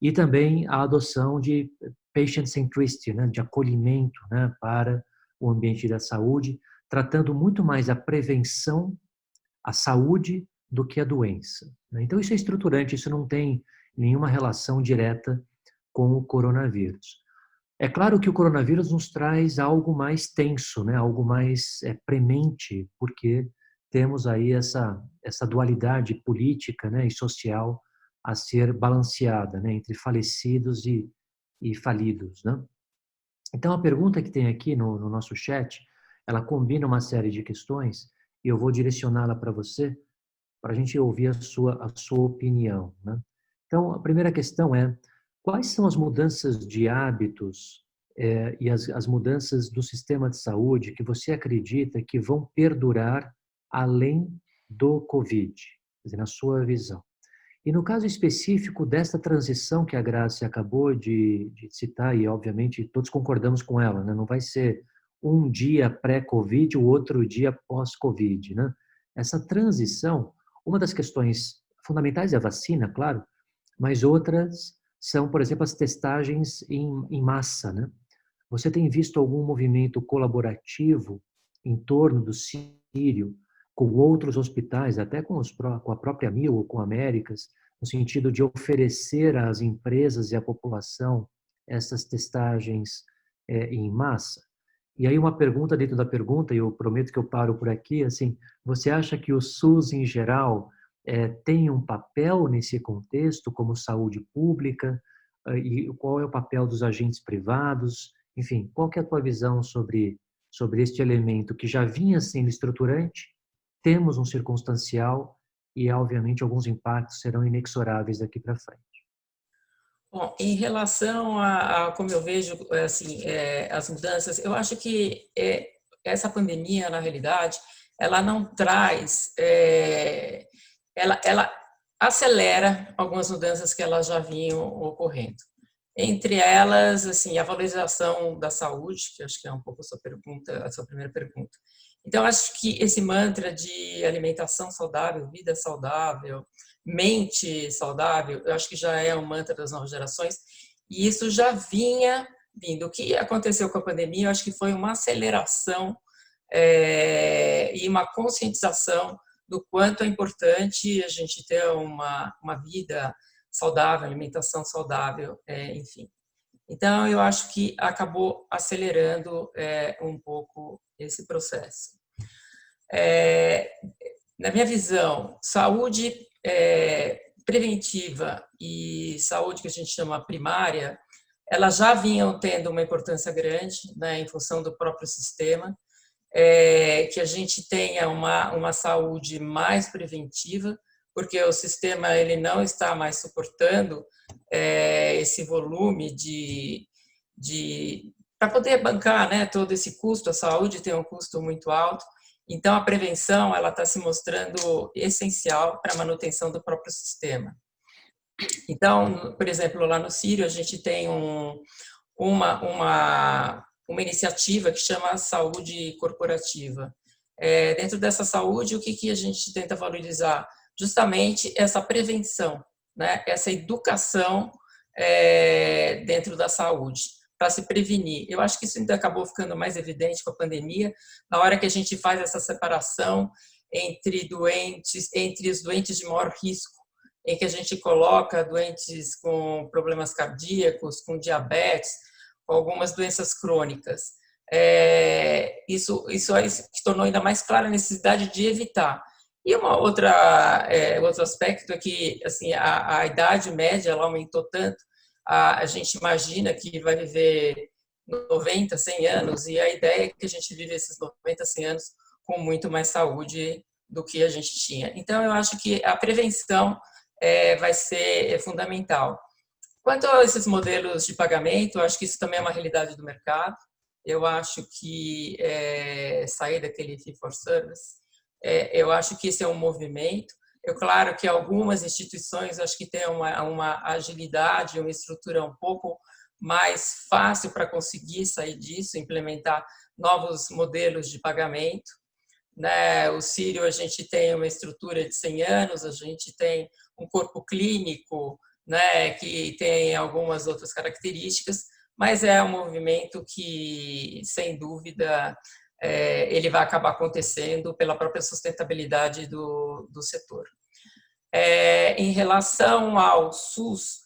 E também a adoção de patient centricity, né, de acolhimento, né, para o ambiente da saúde, tratando muito mais a prevenção, a saúde, do que a doença. Né? Então isso é estruturante, isso não tem nenhuma relação direta com o coronavírus. É claro que o coronavírus nos traz algo mais tenso, né? Algo mais premente, porque temos aí essa dualidade política, né, e social a ser balanceada, né, entre falecidos e falidos. Né? Então, a pergunta que tem aqui no nosso chat, ela combina uma série de questões e eu vou direcioná-la para você, para a gente ouvir a sua opinião. Né? Então, a primeira questão é: quais são as mudanças de hábitos e as mudanças do sistema de saúde que você acredita que vão perdurar além do Covid, quer dizer, na sua visão? E no caso específico desta transição que a Graça acabou de citar, e obviamente todos concordamos com ela, né? Não vai ser um dia pré-Covid, o outro dia pós-Covid. Né? Essa transição, uma das questões fundamentais é a vacina, claro, mas outras são, por exemplo, as testagens em massa. Né? Você tem visto algum movimento colaborativo em torno do Sírio com outros hospitais, até com a própria Mil ou com a Américas, no sentido de oferecer às empresas e à população essas testagens em massa? E aí uma pergunta dentro da pergunta, e eu prometo que eu paro por aqui, assim, você acha que o SUS em geral tem um papel nesse contexto como saúde pública? E qual é o papel dos agentes privados? Enfim, qual que é a tua visão sobre este elemento que já vinha sendo estruturante? Temos um circunstancial e, obviamente, alguns impactos serão inexoráveis daqui para frente. Bom, em relação a como eu vejo assim, as mudanças, eu acho que essa pandemia, na realidade, ela não traz, ela acelera algumas mudanças que elas já vinham ocorrendo. Entre elas, assim, a valorização da saúde, que acho que é um pouco a sua pergunta, a sua primeira pergunta. Então, acho que esse mantra de alimentação saudável, vida saudável, mente saudável, eu acho que já é um mantra das novas gerações, e isso já vinha vindo. O que aconteceu com a pandemia, eu acho que foi uma aceleração e uma conscientização do quanto é importante a gente ter uma vida saudável, alimentação saudável, enfim. Então, eu acho que acabou acelerando um pouco esse processo. Na minha visão, saúde preventiva e saúde que a gente chama primária, elas já vinham tendo uma importância grande, né, em função do próprio sistema, que a gente tenha uma saúde mais preventiva, porque o sistema ele não está mais suportando esse volume para poder bancar, né, todo esse custo. A saúde tem um custo muito alto, então a prevenção ela está se mostrando essencial para a manutenção do próprio sistema. Então, por exemplo, lá no Sírio a gente tem uma iniciativa que chama Saúde Corporativa. Dentro dessa saúde, o que a gente tenta valorizar? Justamente essa prevenção, né? Essa educação dentro da saúde, para se prevenir. Eu acho que isso ainda acabou ficando mais evidente com a pandemia, na hora que a gente faz essa separação entre os doentes de maior risco, em que a gente coloca doentes com problemas cardíacos, com diabetes, com algumas doenças crônicas. Isso se tornou ainda mais clara a necessidade de evitar. E outro aspecto é que assim, a idade média ela aumentou tanto, a gente imagina que vai viver 90, 100 anos, e a ideia é que a gente vive esses 90, 100 anos com muito mais saúde do que a gente tinha. Então, eu acho que a prevenção vai ser fundamental. Quanto a esses modelos de pagamento, eu acho que isso também é uma realidade do mercado. Eu acho que sair daquele fee for service, eu acho que esse é um movimento. Claro que algumas instituições acho que têm uma agilidade, uma estrutura um pouco mais fácil para conseguir sair disso, implementar novos modelos de pagamento. Né? O Sírio, a gente tem uma estrutura de 100 anos, a gente tem um corpo clínico, né, que tem algumas outras características, mas é um movimento que, sem dúvida, ele vai acabar acontecendo pela própria sustentabilidade do setor. Em relação ao SUS,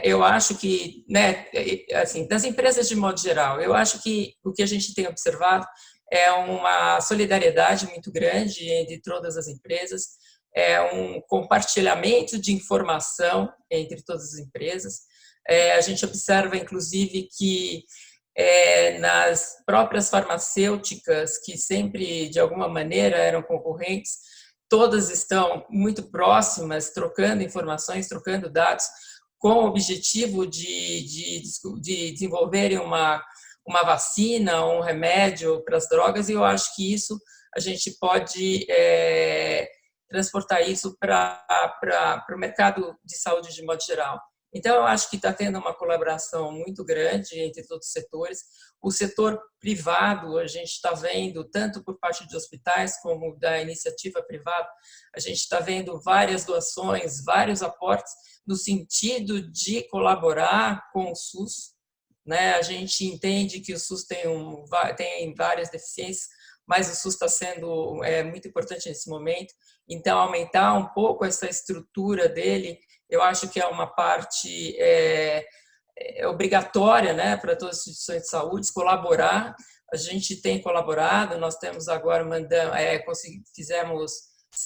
eu acho que, né, assim, das empresas de modo geral, eu acho que o que a gente tem observado é uma solidariedade muito grande entre todas as empresas, um compartilhamento de informação entre todas as empresas. A gente observa, inclusive, que nas próprias farmacêuticas, que sempre, de alguma maneira, eram concorrentes, todas estão muito próximas, trocando informações, trocando dados, com o objetivo de desenvolverem uma vacina, um remédio para as drogas, e eu acho que isso a gente pode transportar isso para o mercado de saúde de modo geral. Então, eu acho que está tendo uma colaboração muito grande entre todos os setores. O setor privado, a gente está vendo, tanto por parte de hospitais como da iniciativa privada, a gente está vendo várias doações, vários aportes no sentido de colaborar com o SUS. Né? A gente entende que o SUS tem várias deficiências, mas o SUS está sendo muito importante nesse momento. Então, aumentar um pouco essa estrutura dele, eu acho que é uma parte obrigatória, né, para todas as instituições de saúde colaborar. A gente tem colaborado, nós temos agora fizemos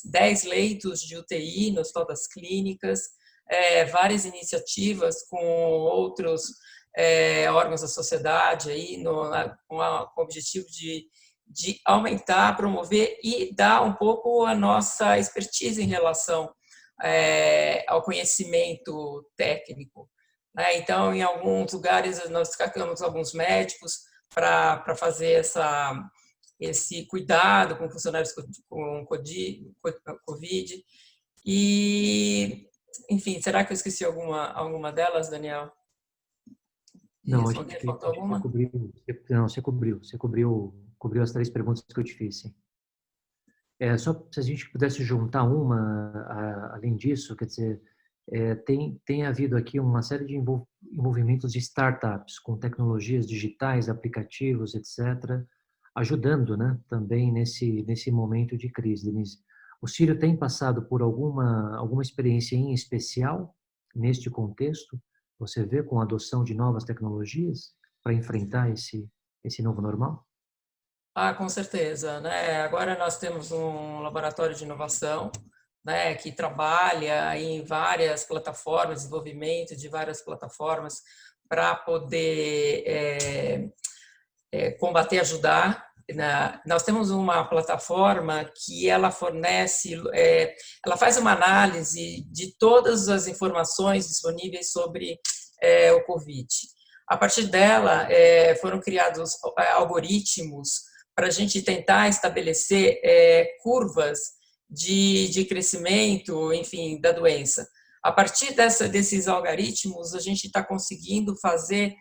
10 leitos de UTI no Hospital das Clínicas, várias iniciativas com outros órgãos da sociedade aí com o objetivo de aumentar, promover e dar um pouco a nossa expertise em relação ao conhecimento técnico. né? Então, em alguns lugares, nós destacamos alguns médicos para fazer esse cuidado com funcionários com Covid. E, enfim, será que eu esqueci alguma delas, Daniel? De Não, acho responder? que Faltou você alguma? cobriu. Não, você cobriu as 3 perguntas que eu te fiz, sim. Só se a gente pudesse juntar além disso, quer dizer, tem havido aqui uma série de envolvimentos de startups com tecnologias digitais, aplicativos, etc., ajudando, né, também nesse momento de crise, Denise. O Círio tem passado por alguma experiência em especial neste contexto? Você vê com a adoção de novas tecnologias para enfrentar esse novo normal? Ah, com certeza, né? Agora nós temos um laboratório de inovação, né, que trabalha em várias plataformas, desenvolvimento de várias plataformas para poder combater, ajudar. Nós temos uma plataforma que ela fornece, ela faz uma análise de todas as informações disponíveis sobre o Covid. A partir dela, foram criados algoritmos para a gente tentar estabelecer curvas de crescimento, enfim, da doença. A partir desses algoritmos, a gente está conseguindo fazer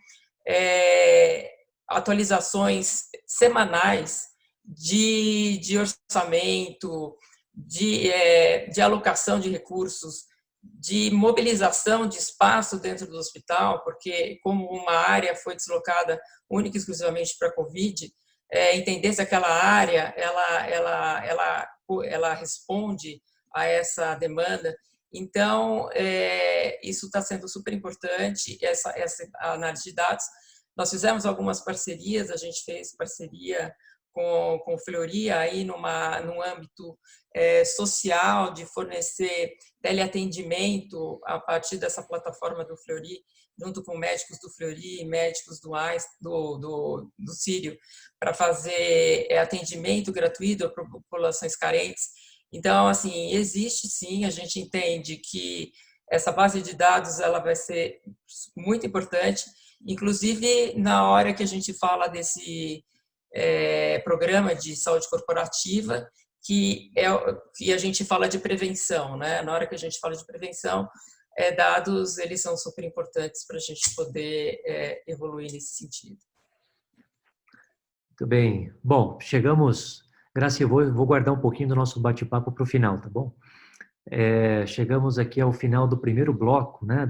atualizações semanais de orçamento, de alocação de recursos, de mobilização de espaço dentro do hospital, porque como uma área foi deslocada única e exclusivamente para a Covid, entender se aquela área ela responde a essa demanda. Então, isso está sendo super importante, essa análise de dados. Nós fizemos algumas parcerias, a gente fez parceria com o Fleury aí num âmbito social, de fornecer teleatendimento a partir dessa plataforma do Fleury, junto com médicos do Fleury e médicos do Círio, para fazer atendimento gratuito a populações carentes. Então, assim, existe sim, a gente entende que essa base de dados ela vai ser muito importante, inclusive na hora que a gente fala desse programa de saúde corporativa, que a gente fala de prevenção, né? Na hora que a gente fala de prevenção, dados eles são super importantes para a gente poder evoluir nesse sentido. Muito bem. Bom, chegamos. Graça, eu vou guardar um pouquinho do nosso bate-papo para o final, tá bom? Chegamos aqui ao final do primeiro bloco, né,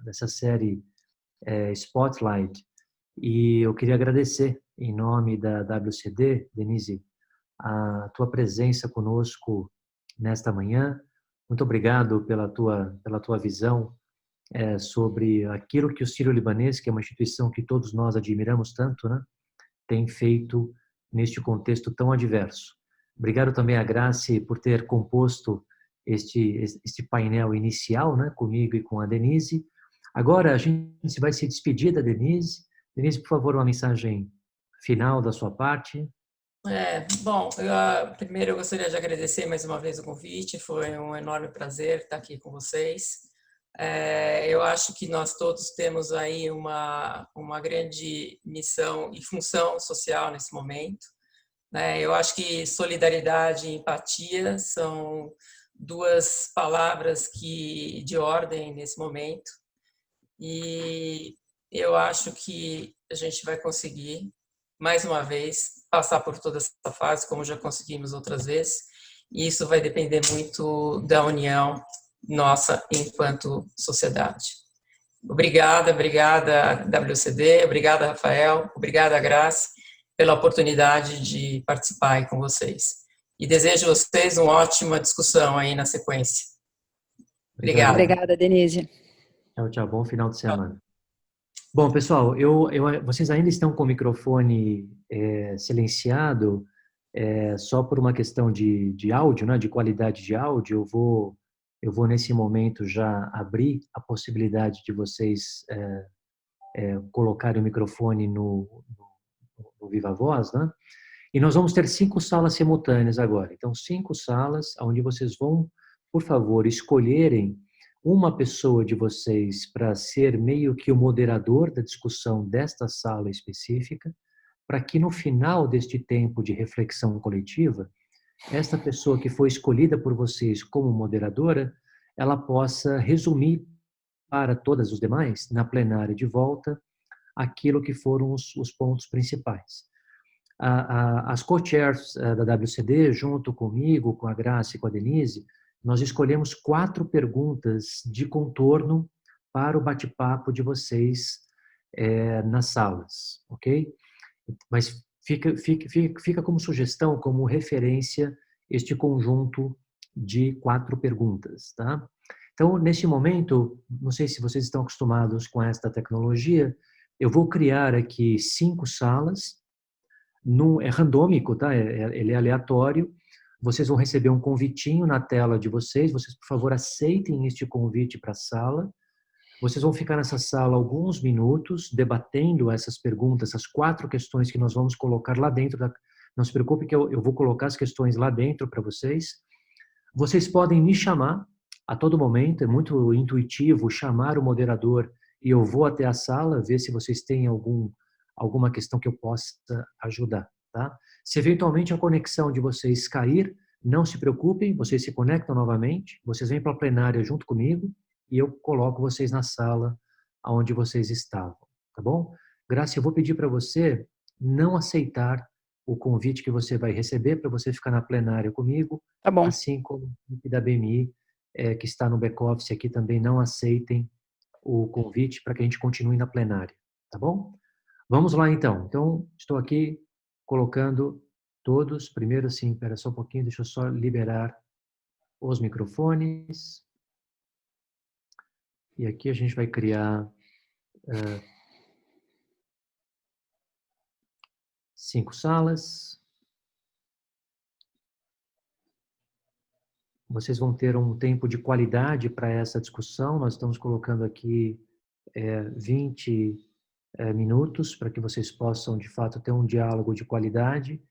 dessa série Spotlight, e eu queria agradecer, em nome da WCD, Denise, a tua presença conosco nesta manhã. Muito obrigado pela tua visão sobre aquilo que o Sírio-Libanês, que é uma instituição que todos nós admiramos tanto, né, tem feito neste contexto tão adverso. Obrigado também a Grace por ter composto este painel inicial, né, comigo e com a Denise. Agora a gente vai se despedir da Denise. Denise, por favor, uma mensagem final da sua parte. Bom, primeiro eu gostaria de agradecer mais uma vez o convite, foi um enorme prazer estar aqui com vocês. Eu acho que nós todos temos aí uma grande missão e função social nesse momento, né? Eu acho que solidariedade e empatia são duas palavras de ordem nesse momento, e eu acho que a gente vai conseguir, mais uma vez, passar por toda essa fase, como já conseguimos outras vezes, e isso vai depender muito da união nossa enquanto sociedade. Obrigada WCD, obrigada Rafael, obrigada Grace pela oportunidade de participar aí com vocês. E desejo a vocês uma ótima discussão aí na sequência. Obrigada. Obrigada, Denise. Tchau, tchau. Bom final de semana. Bom, pessoal, vocês ainda estão com o microfone silenciado, só por uma questão de áudio, né, de qualidade de áudio. Eu vou nesse momento já abrir a possibilidade de vocês colocarem o microfone no Viva Voz, né? E nós vamos ter 5 salas simultâneas agora. Então, 5 salas onde vocês vão, por favor, escolherem uma pessoa de vocês para ser meio que o moderador da discussão desta sala específica, para que no final deste tempo de reflexão coletiva, esta pessoa que foi escolhida por vocês como moderadora, ela possa resumir para todas os demais, na plenária de volta, aquilo que foram os pontos principais. As co-chairs da WCD, junto comigo, com a Graça e com a Denise, nós escolhemos 4 perguntas de contorno para o bate-papo de vocês nas salas, ok? Mas fica como sugestão, como referência, este conjunto de 4 perguntas, tá? Então, neste momento, não sei se vocês estão acostumados com esta tecnologia, eu vou criar aqui 5 salas, é randômico, tá? Ele é aleatório. Vocês vão receber um convitinho na tela de vocês. Vocês, por favor, aceitem este convite para a sala. Vocês vão ficar nessa sala alguns minutos debatendo essas perguntas, essas 4 questões que nós vamos colocar lá dentro. Não se preocupe que eu vou colocar as questões lá dentro para vocês. Vocês podem me chamar a todo momento, é muito intuitivo chamar o moderador e eu vou até a sala ver se vocês têm alguma questão que eu possa ajudar, tá? Se eventualmente a conexão de vocês cair, não se preocupem, vocês se conectam novamente, vocês vêm para a plenária junto comigo e eu coloco vocês na sala onde vocês estavam, tá bom? Graça, eu vou pedir para você não aceitar o convite que você vai receber para você ficar na plenária comigo, Tá bom. assim como a equipe da BMI, que está no back-office aqui também, não aceitem o convite para que a gente continue na plenária, tá bom? Vamos lá, então. Então, estou aqui colocando todos. Primeiro, assim, espera só um pouquinho, deixa eu só liberar os microfones. E aqui a gente vai criar 5 salas. Vocês vão ter um tempo de qualidade para essa discussão. Nós estamos colocando aqui 20 minutos para que vocês possam, de fato, ter um diálogo de qualidade.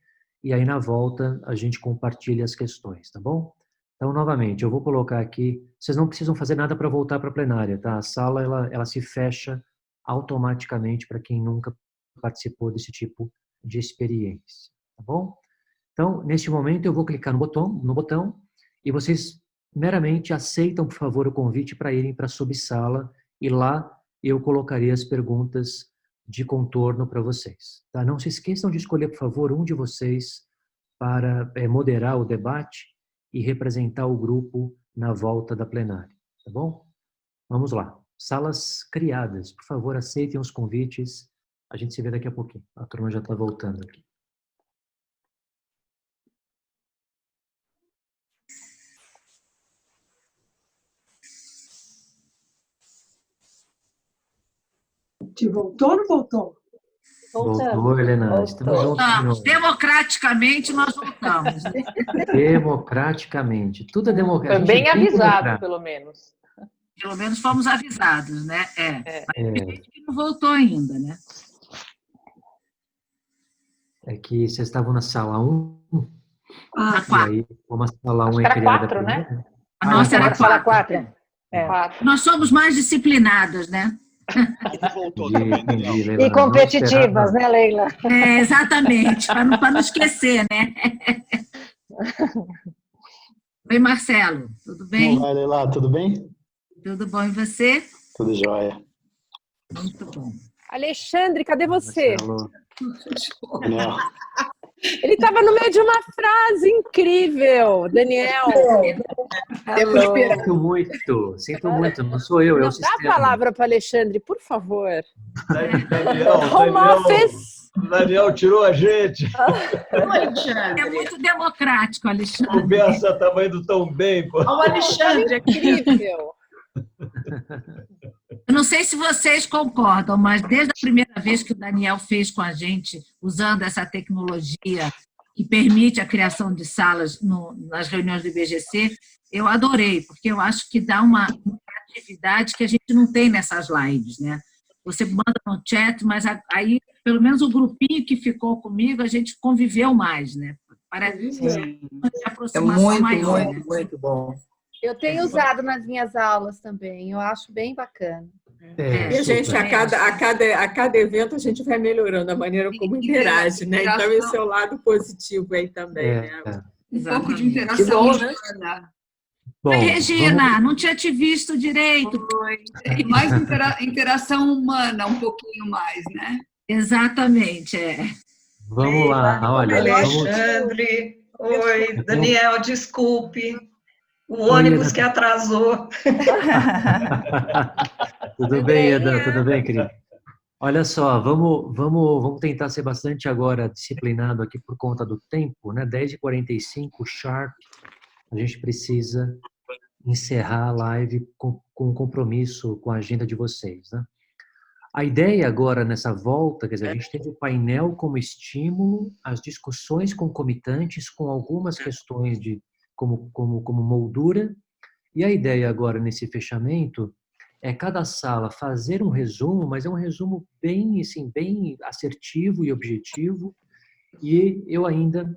E aí, na volta, a gente compartilha as questões, tá bom? Então, novamente, eu vou colocar aqui... Vocês não precisam fazer nada para voltar para a plenária, tá? A sala, ela se fecha automaticamente para quem nunca participou desse tipo de experiência, tá bom? Então, neste momento, eu vou clicar no botão e vocês meramente aceitam, por favor, o convite para irem para a subsala e lá eu colocarei as perguntas de contorno para vocês. Tá? Não se esqueçam de escolher, por favor, um de vocês para moderar o debate e representar o grupo na volta da plenária. Tá bom? Vamos lá. Salas criadas. Por favor, aceitem os convites. A gente se vê daqui a pouquinho. A turma já está voltando aqui. Te voltou ou não voltou? Voltou, Helena. Estamos juntos. Democraticamente nós voltamos. Democraticamente. Tudo é democrático. Foi bem avisado, pelo menos. Pelo menos fomos avisados, né? Mas tem gente que não voltou ainda, né? É que vocês estavam na sala 1. Na E 4. aí, como a sala 1 é Era criada 4, né? primeiro, A nossa era Sala 4. 4. Nós somos mais disciplinadas, né? Voltou também, Daniel. entendi, Leila. E Não competitivas, esperava. né, Leila? Exatamente, para não esquecer, né? Oi, Marcelo, tudo bem? Como vai, Leila? Tudo bem? Tudo bom e você? Tudo jóia. Muito bom. Alexandre, cadê você? Marcelo. Daniel, Ele estava no meio de uma frase incrível, Daniel. Sinto muito, não sou eu, é Não o dá sistema. a palavra para Alexandre, por favor. Daniel tirou a gente. É muito democrático, Alexandre. Conversa estava indo tão bem. Pô. O Alexandre é incrível. Eu não sei se vocês concordam, mas desde a primeira vez que o Daniel fez com a gente, usando essa tecnologia que permite a criação de salas nas reuniões do IBGC, eu adorei, porque eu acho que dá uma atividade que a gente não tem nessas lives, né? Você manda no chat, mas aí, pelo menos o grupinho que ficou comigo, a gente conviveu mais, né? Parece uma aproximação maior. Muito bom. Eu tenho usado nas minhas aulas também, eu acho bem bacana. E a gente, a cada evento, a gente vai melhorando a maneira como interage, né? Então, esse é o lado positivo aí também, né? Um pouco de interação humana. Bom, Regina, não tinha te visto direito. E mais interação humana, um pouquinho mais, né? Exatamente, Vamos lá, olha. Alexandre, oi, Daniel, desculpe. O ônibus que atrasou. Tudo bem, Eda? Tudo bem, querido? Olha só, vamos tentar ser bastante agora disciplinado aqui por conta do tempo, né? 10h45, sharp, a gente precisa encerrar a live com um compromisso com a agenda de vocês, né? A ideia agora nessa volta, quer dizer, a gente teve o painel como estímulo, as discussões concomitantes com algumas questões como moldura, e a ideia agora nesse fechamento é cada sala fazer um resumo, mas é um resumo bem, assim, bem assertivo e objetivo, e eu ainda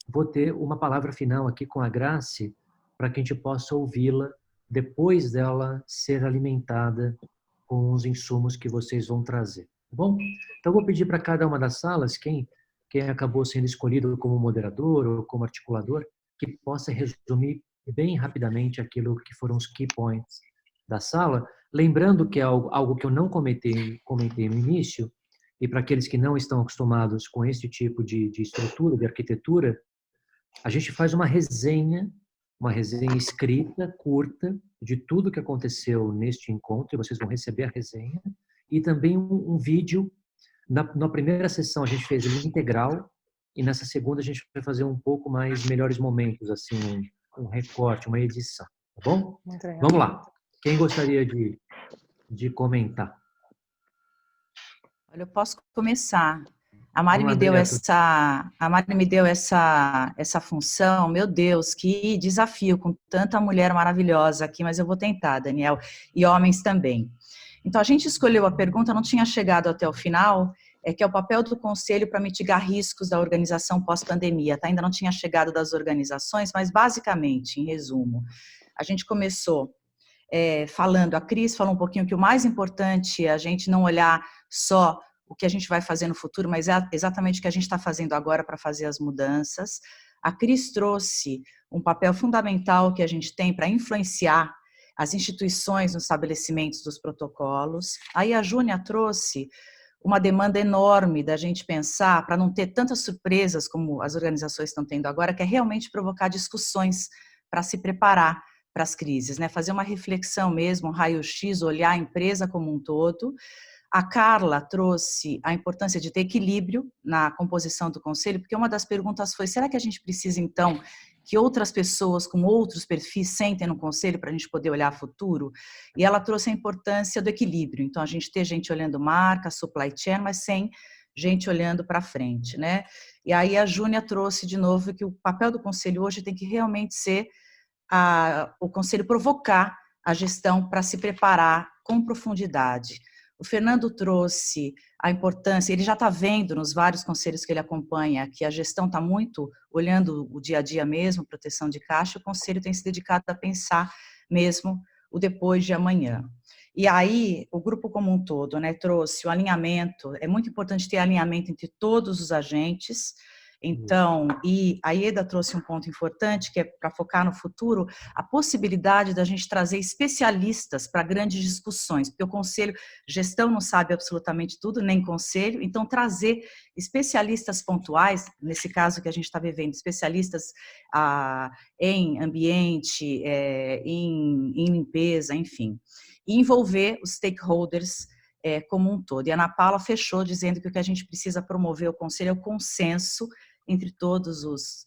vou ter uma palavra final aqui com a Grace, para que a gente possa ouvi-la depois dela ser alimentada com os insumos que vocês vão trazer, tá bom? Então, eu vou pedir para cada uma das salas, quem acabou sendo escolhido como moderador ou como articulador, que possa resumir bem rapidamente aquilo que foram os key points da sala, lembrando que é algo que eu não comentei no início, e para aqueles que não estão acostumados com esse tipo de estrutura, de arquitetura, a gente faz uma resenha escrita, curta, de tudo que aconteceu neste encontro, e vocês vão receber a resenha, e também um vídeo. Na primeira sessão a gente fez ele integral, e nessa segunda a gente vai fazer um pouco mais melhores momentos, assim, um recorte, uma edição, tá bom? Vamos lá. Quem gostaria de comentar? Olha, eu posso começar. A Mari me deu essa função, meu Deus, que desafio, com tanta mulher maravilhosa aqui, mas eu vou tentar, Daniel, e homens também. Então, a gente escolheu a pergunta, não tinha chegado até o final, que é o papel do Conselho para mitigar riscos da organização pós-pandemia, tá? Ainda não tinha chegado das organizações, mas basicamente, em resumo, a gente começou falando, a Cris falou um pouquinho que o mais importante é a gente não olhar só o que a gente vai fazer no futuro, mas é exatamente o que a gente está fazendo agora para fazer as mudanças. A Cris trouxe um papel fundamental que a gente tem para influenciar as instituições nos estabelecimentos dos protocolos. Aí a Júnia trouxe uma demanda enorme da gente pensar, para não ter tantas surpresas como as organizações estão tendo agora, que é realmente provocar discussões para se preparar para as crises, né? Fazer uma reflexão mesmo, um raio-x, olhar a empresa como um todo. A Carla trouxe a importância de ter equilíbrio na composição do conselho, porque uma das perguntas foi, será que a gente precisa, então, que outras pessoas com outros perfis sentem no conselho para a gente poder olhar futuro? E ela trouxe a importância do equilíbrio. Então, a gente ter gente olhando marca, supply chain, mas sem gente olhando para frente, né? E aí a Júnia trouxe de novo que o papel do conselho hoje tem que realmente ser o conselho provocar a gestão para se preparar com profundidade. O Fernando trouxe a importância, ele já está vendo nos vários conselhos que ele acompanha, que a gestão está muito olhando o dia a dia mesmo, proteção de caixa, o conselho tem se dedicado a pensar mesmo o depois de amanhã. E aí, o grupo como um todo, né, trouxe o alinhamento, é muito importante ter alinhamento entre todos os agentes. Então, e a Ieda trouxe um ponto importante, que é para focar no futuro, a possibilidade da gente trazer especialistas para grandes discussões, porque o conselho, gestão não sabe absolutamente tudo, nem conselho, então trazer especialistas pontuais, nesse caso que a gente está vivendo, especialistas em ambiente, em limpeza, enfim, e envolver os stakeholders como um todo. E a Ana Paula fechou dizendo que o que a gente precisa promover o conselho é o consenso entre todos os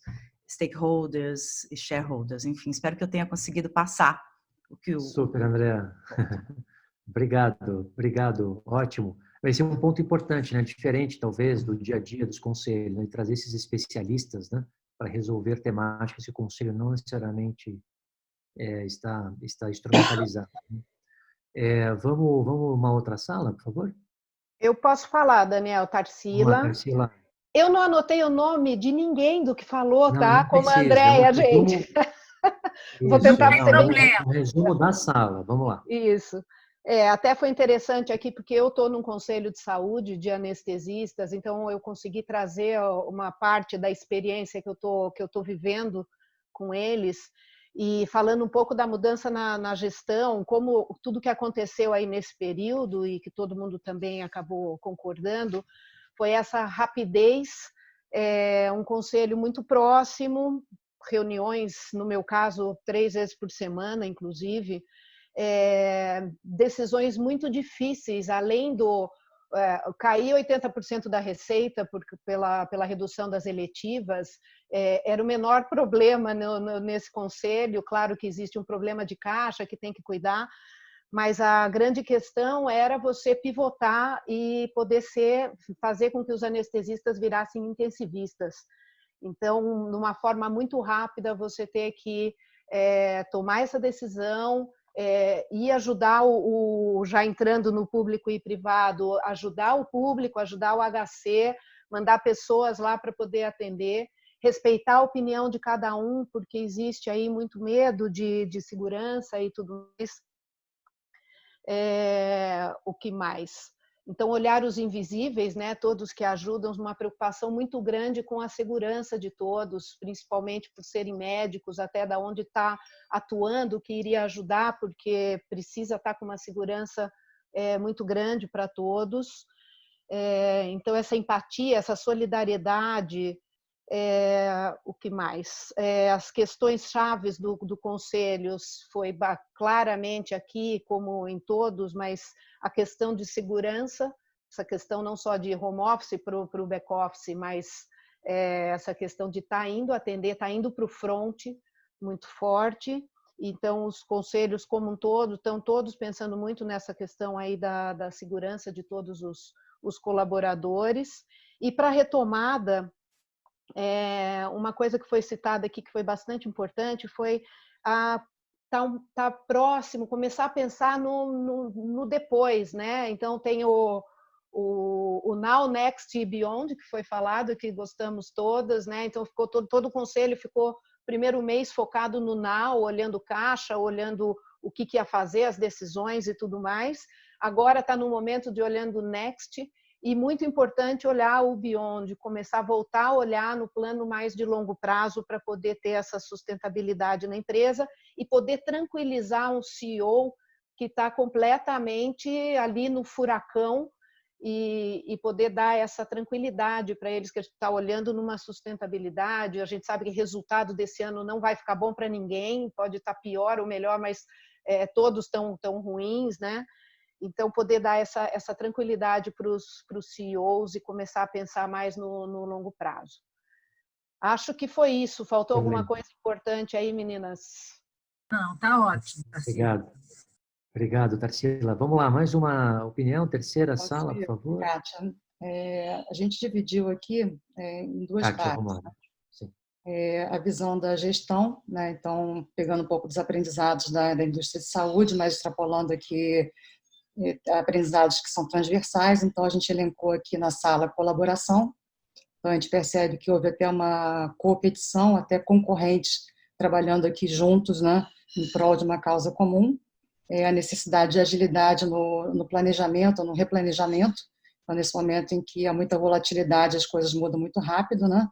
stakeholders e shareholders. Enfim, espero que eu tenha conseguido passar o que o... Super, Andréa. Obrigado, ótimo. Vai ser um ponto importante, né? Diferente, talvez, do dia a dia dos conselhos, né? Trazer esses especialistas, né? Para resolver temáticas que o conselho não necessariamente está instrumentalizado. Vamos uma outra sala, por favor? Eu posso falar, Daniel, Tarsila. Tarsila. Eu não anotei o nome de ninguém do que falou, Não, tá? não Como a precisa, Andréia, gente. Vou tentar não, ser bem... um resumo da sala, vamos lá. Isso. Até foi interessante aqui, porque eu estou num conselho de saúde de anestesistas, então eu consegui trazer uma parte da experiência que eu tô vivendo com eles, e falando um pouco da mudança na gestão, como tudo que aconteceu aí nesse período, e que todo mundo também acabou concordando, foi essa rapidez, um conselho muito próximo, reuniões, no meu caso, 3 vezes por semana, inclusive, decisões muito difíceis, além do cair 80% da receita pela redução das eletivas, era o menor problema nesse conselho. Claro que existe um problema de caixa que tem que cuidar, mas a grande questão era você pivotar e poder fazer com que os anestesistas virassem intensivistas. Então, numa forma muito rápida, você ter que tomar essa decisão, e ajudar já entrando no público e privado, ajudar o público, ajudar o HC, mandar pessoas lá para poder atender, respeitar a opinião de cada um, porque existe aí muito medo de segurança e tudo isso. O que mais? Então, olhar os invisíveis, né, todos que ajudam, uma preocupação muito grande com a segurança de todos, principalmente por serem médicos, até da onde está atuando, que iria ajudar, porque precisa estar com uma segurança muito grande para todos. Então, essa empatia, essa solidariedade, o que mais? As questões chaves do conselho foi claramente aqui, como em todos, mas a questão de segurança, essa questão não só de home office para o back office, mas essa questão de estar indo atender, estar indo para o front, muito forte. Então, os conselhos como um todo estão todos pensando muito nessa questão aí da segurança de todos os colaboradores. E para a retomada, uma coisa que foi citada aqui, que foi bastante importante, foi tá próximo, começar a pensar no depois, né? Então, tem o Now, Next e Beyond, que foi falado, que gostamos todas, né? Então, ficou todo o conselho ficou primeiro mês focado no Now, olhando caixa, olhando o que ia fazer, as decisões e tudo mais. Agora está no momento de olhando Next, e muito importante olhar o Beyond, começar a voltar a olhar no plano mais de longo prazo para poder ter essa sustentabilidade na empresa e poder tranquilizar um CEO que está completamente ali no furacão e poder dar essa tranquilidade para eles, que a gente está olhando numa sustentabilidade. A gente sabe que o resultado desse ano não vai ficar bom para ninguém, pode estar pior ou melhor, mas todos estão ruins, né? Então, poder dar essa tranquilidade para os CEOs e começar a pensar mais no longo prazo. Acho que foi isso. Faltou alguma coisa importante aí, meninas? Não, está ótimo. Obrigado. Obrigado, Tarsila. Vamos lá, mais uma opinião, terceira sala, por favor. Kátia, a gente dividiu aqui em duas Kátia, partes. vamos lá. Sim. A visão da gestão, né? Então, pegando um pouco dos aprendizados da indústria de saúde, mas extrapolando aqui aprendizados que são transversais. Então, a gente elencou aqui na sala colaboração. Então, a gente percebe que houve até uma competição, até concorrentes trabalhando aqui juntos, né, em prol de uma causa comum. A necessidade de agilidade no planejamento, no replanejamento. Então, nesse momento em que há muita volatilidade, as coisas mudam muito rápido, né?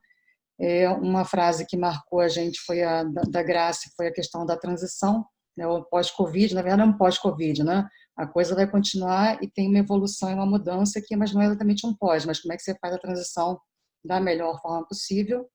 Uma frase que marcou a gente foi a da Grace, foi a questão da transição, né, o pós-Covid. Na verdade, é um pós-Covid, né? A coisa vai continuar e tem uma evolução e uma mudança aqui, mas não é exatamente um pós, mas como é que você faz a transição da melhor forma possível.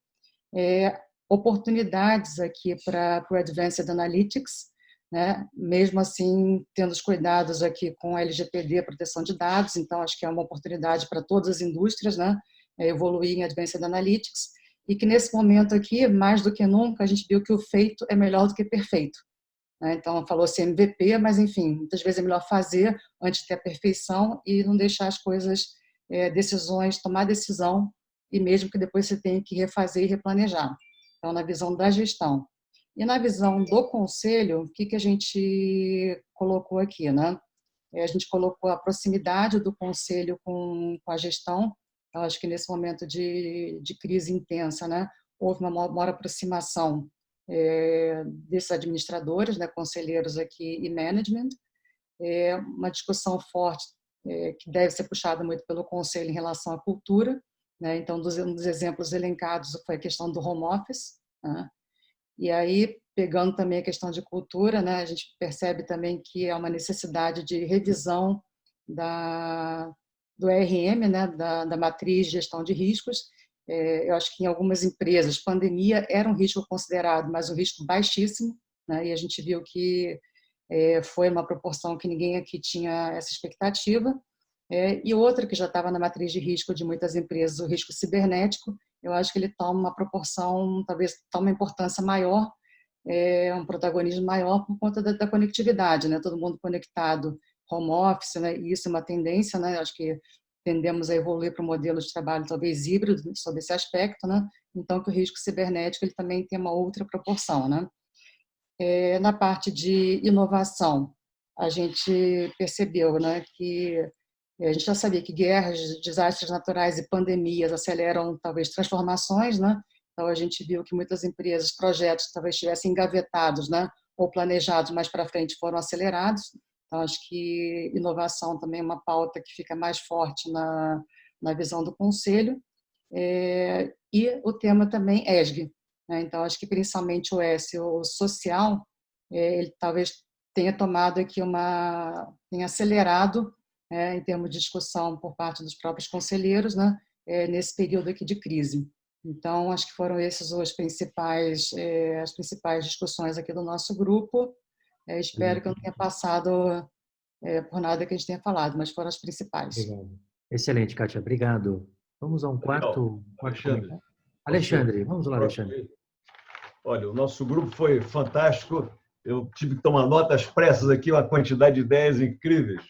Oportunidades aqui para o Advanced Analytics, né? Mesmo assim, tendo os cuidados aqui com a LGPD, proteção de dados, então acho que é uma oportunidade para todas as indústrias, né? Evoluir em Advanced Analytics, e que nesse momento aqui, mais do que nunca, a gente viu que o feito é melhor do que perfeito. Então, falou-se MVP, mas, enfim, muitas vezes é melhor fazer antes de ter a perfeição e não deixar as coisas, decisões, tomar decisão, e mesmo que depois você tenha que refazer e replanejar. Então, na visão da gestão. E na visão do conselho, o que a gente colocou aqui, né? A gente colocou a proximidade do conselho com a gestão. Eu acho que nesse momento de crise intensa, né, houve uma maior aproximação desses administradores, né, conselheiros aqui e management. Uma discussão forte que deve ser puxada muito pelo conselho em relação à cultura, né? Então, um dos exemplos elencados foi a questão do home office, né? E aí, pegando também a questão de cultura, né, a gente percebe também que há uma necessidade de revisão do RM, né, da matriz de gestão de riscos. Eu acho que em algumas empresas, pandemia era um risco considerado, mas um risco baixíssimo, né, e a gente viu que foi uma proporção que ninguém aqui tinha essa expectativa. E outra que já estava na matriz de risco de muitas empresas, o risco cibernético, eu acho que ele toma uma proporção, talvez toma uma importância maior, um protagonismo maior por conta da conectividade, né? Todo mundo conectado, home office, né? E isso é uma tendência, né? Acho que tendemos a evoluir para um modelo de trabalho talvez híbrido sobre esse aspecto, né? Então que o risco cibernético ele também tem uma outra proporção, né? Na parte de inovação, a gente percebeu, né, que a gente já sabia que guerras, desastres naturais e pandemias aceleram talvez transformações, né? Então a gente viu que muitas empresas, projetos que talvez estivessem engavetados, né, ou planejados mais para frente foram acelerados. Então acho que inovação também é uma pauta que fica mais forte na visão do conselho. E o tema também ESG, né? Então acho que principalmente o S, o social, ele talvez tenha tomado aqui tenha acelerado em termos de discussão por parte dos próprios conselheiros, né, nesse período aqui de crise. Então, acho que foram esses as principais discussões aqui do nosso grupo. Espero que eu não tenha passado por nada que a gente tenha falado, mas foram as principais. Obrigado. Excelente, Kátia. Obrigado. Vamos a um quarto comentário. Alexandre, vamos lá, Alexandre. Olha, o nosso grupo foi fantástico. Eu tive que tomar notas pressas aqui, uma quantidade de ideias incríveis.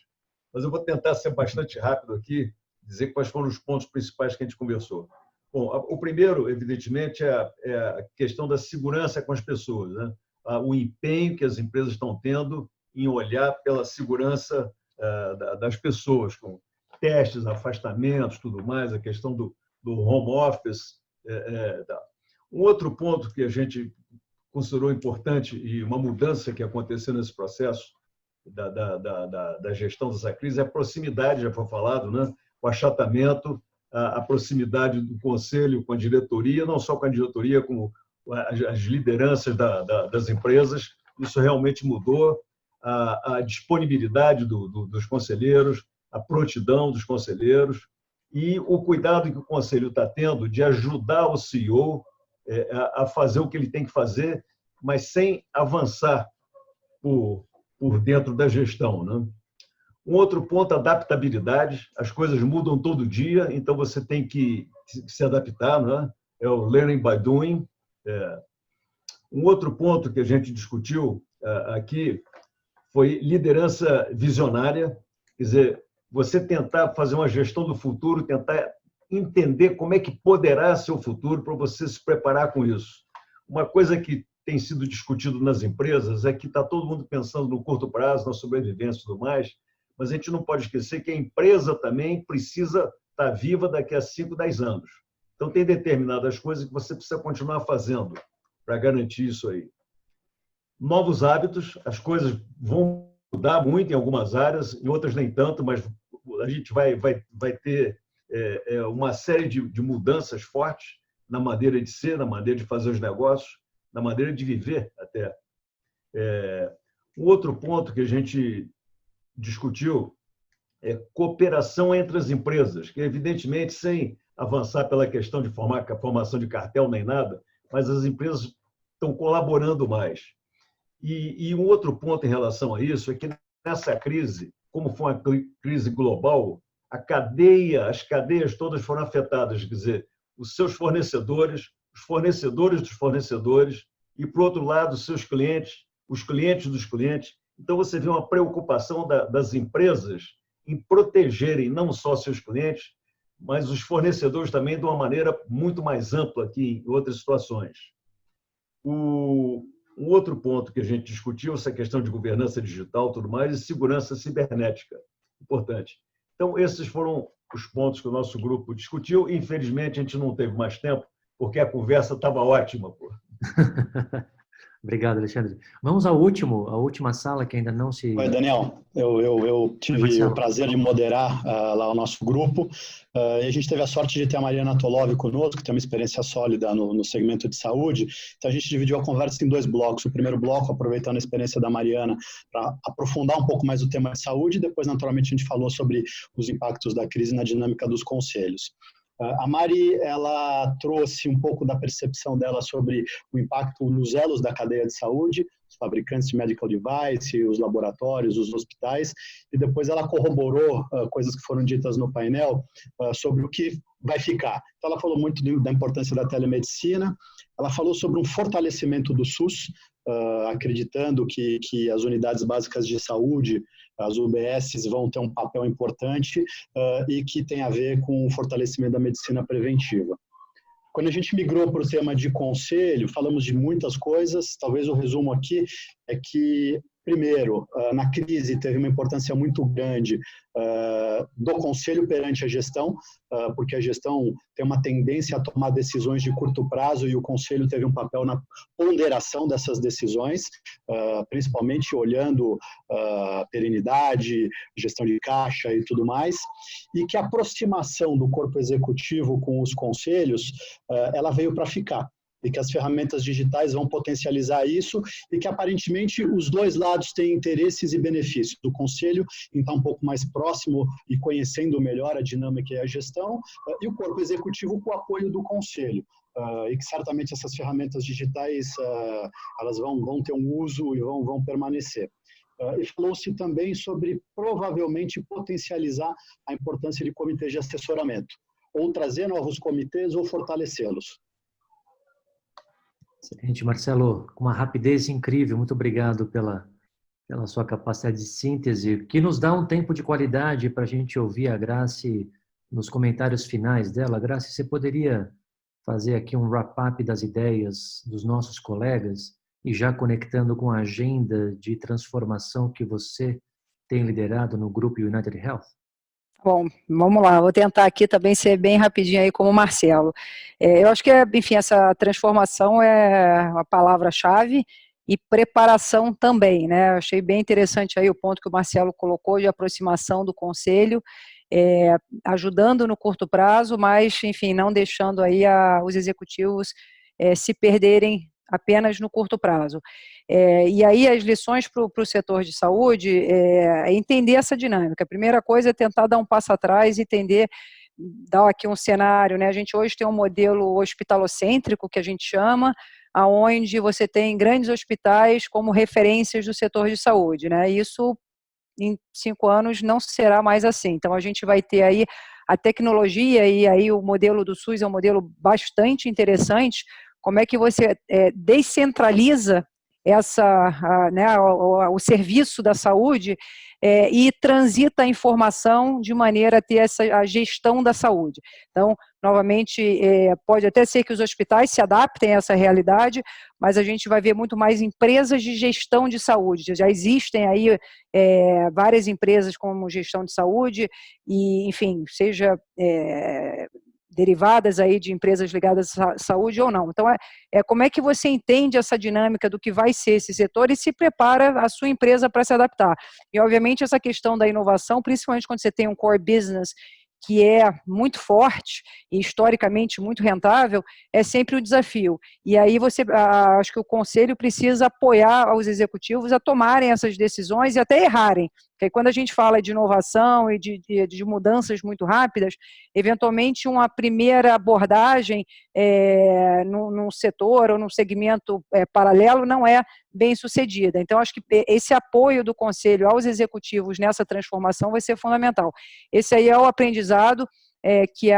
Mas eu vou tentar ser bastante rápido aqui, dizer quais foram os pontos principais que a gente conversou. Bom, o primeiro, evidentemente, é a questão da segurança com as pessoas, né? O empenho que as empresas estão tendo em olhar pela segurança das pessoas, com testes, afastamentos, tudo mais, a questão do home office. Um outro ponto que a gente considerou importante e uma mudança que aconteceu nesse processo da gestão dessa crise é a proximidade, já foi falado, né? O achatamento, a proximidade do conselho com a diretoria, não só com a diretoria, como as lideranças das empresas. Isso realmente mudou a disponibilidade dos conselheiros, a prontidão dos conselheiros e o cuidado que o conselho está tendo de ajudar o CEO a fazer o que ele tem que fazer, mas sem avançar por dentro da gestão, né? Um outro ponto, adaptabilidade. As coisas mudam todo dia, então você tem que se adaptar, né? É o learning by doing. Um outro ponto que a gente discutiu aqui foi liderança visionária, quer dizer, você tentar fazer uma gestão do futuro, tentar entender como é que poderá ser o futuro para você se preparar com isso. Uma coisa que tem sido discutido nas empresas é que está todo mundo pensando no curto prazo, na sobrevivência e tudo mais, mas a gente não pode esquecer que a empresa também precisa estar viva daqui a 5, 10 anos. Então, tem determinadas coisas que você precisa continuar fazendo para garantir isso aí. Novos hábitos, as coisas vão mudar muito em algumas áreas, em outras nem tanto, mas a gente vai ter uma série de mudanças fortes na maneira de ser, na maneira de fazer os negócios, na maneira de viver até. Um outro ponto que a gente discutiu é cooperação entre as empresas, que evidentemente sem avançar pela questão de formação de cartel nem nada, mas as empresas estão colaborando mais. E um outro ponto em relação a isso é que nessa crise, como foi uma crise global, as cadeias todas foram afetadas, quer dizer, os seus fornecedores, os fornecedores dos fornecedores e, por outro lado, os seus clientes, os clientes dos clientes. Então, você vê uma preocupação das empresas em protegerem não só seus clientes, mas os fornecedores também de uma maneira muito mais ampla aqui em outras situações. Um outro ponto que a gente discutiu, essa questão de governança digital, tudo mais, e segurança cibernética. Importante. Então, esses foram os pontos que o nosso grupo discutiu. Infelizmente, a gente não teve mais tempo, porque a conversa estava ótima. Pô. Obrigado, Alexandre. Vamos à última sala que ainda não se... Oi, Daniel. Eu tive o prazer de moderar lá o nosso grupo e a gente teve a sorte de ter a Mariana Tolov conosco, que tem uma experiência sólida no segmento de saúde. Então, a gente dividiu a conversa em 2 blocos. O primeiro bloco, aproveitando a experiência da Mariana, para aprofundar um pouco mais o tema de saúde, e depois, naturalmente, a gente falou sobre os impactos da crise na dinâmica dos conselhos. A Mari, ela trouxe um pouco da percepção dela sobre o impacto nos elos da cadeia de saúde, os fabricantes de medical device, os laboratórios, os hospitais, e depois ela corroborou coisas que foram ditas no painel sobre o que vai ficar. Então, ela falou muito da importância da telemedicina, ela falou sobre um fortalecimento do SUS, acreditando que as unidades básicas de saúde, as UBSs, vão ter um papel importante e que tem a ver com o fortalecimento da medicina preventiva. Quando a gente migrou para o tema de conselho, falamos de muitas coisas, talvez o resumo aqui é que, primeiro, na crise teve uma importância muito grande do conselho perante a gestão, porque a gestão tem uma tendência a tomar decisões de curto prazo e o conselho teve um papel na ponderação dessas decisões, principalmente olhando perenidade, gestão de caixa e tudo mais, e que a aproximação do corpo executivo com os conselhos, ela veio para ficar. E que as ferramentas digitais vão potencializar isso e que, aparentemente, os dois lados têm interesses e benefícios. Do conselho, em estar um pouco mais próximo e conhecendo melhor a dinâmica e a gestão, e o corpo executivo com o apoio do conselho. E que, certamente, essas ferramentas digitais elas vão ter um uso e vão permanecer. E falou-se também sobre, provavelmente, potencializar a importância de comitês de assessoramento, ou trazer novos comitês ou fortalecê-los. Excelente, Marcelo, com uma rapidez incrível, muito obrigado pela sua capacidade de síntese, que nos dá um tempo de qualidade para a gente ouvir a Grace nos comentários finais dela. Grace, você poderia fazer aqui um wrap-up das ideias dos nossos colegas e já conectando com a agenda de transformação que você tem liderado no grupo United Health? Bom, vamos lá, vou tentar aqui também ser bem rapidinho aí como o Marcelo. Eu acho que, enfim, essa transformação é a palavra-chave e preparação também, né? Eu achei bem interessante aí o ponto que o Marcelo colocou de aproximação do conselho, ajudando no curto prazo, mas, enfim, não deixando aí os executivos se perderem apenas no curto prazo. E aí as lições para o setor de saúde é entender essa dinâmica. A primeira coisa é tentar dar um passo atrás e entender, dar aqui um cenário, né? A gente hoje tem um modelo hospitalocêntrico, que a gente chama, onde você tem grandes hospitais como referências do setor de saúde, né? Isso, em 5 anos, não será mais assim. Então, a gente vai ter aí a tecnologia, e aí o modelo do SUS é um modelo bastante interessante. Como é que você descentraliza o serviço da saúde e transita a informação de maneira a ter a gestão da saúde. Então, novamente, pode até ser que os hospitais se adaptem a essa realidade, mas a gente vai ver muito mais empresas de gestão de saúde. Já existem aí várias empresas como gestão de saúde e, enfim, seja derivadas aí de empresas ligadas à saúde ou não. Então, como é que você entende essa dinâmica do que vai ser esse setor e se prepara a sua empresa para se adaptar? E, obviamente, essa questão da inovação, principalmente quando você tem um core business que é muito forte e historicamente muito rentável, é sempre um desafio. E aí acho que o conselho precisa apoiar os executivos a tomarem essas decisões e até errarem. Porque quando a gente fala de inovação e de mudanças muito rápidas, eventualmente uma primeira abordagem num setor ou num segmento paralelo não é bem sucedida. Então, acho que esse apoio do conselho aos executivos nessa transformação vai ser fundamental. Esse aí é o aprendizado que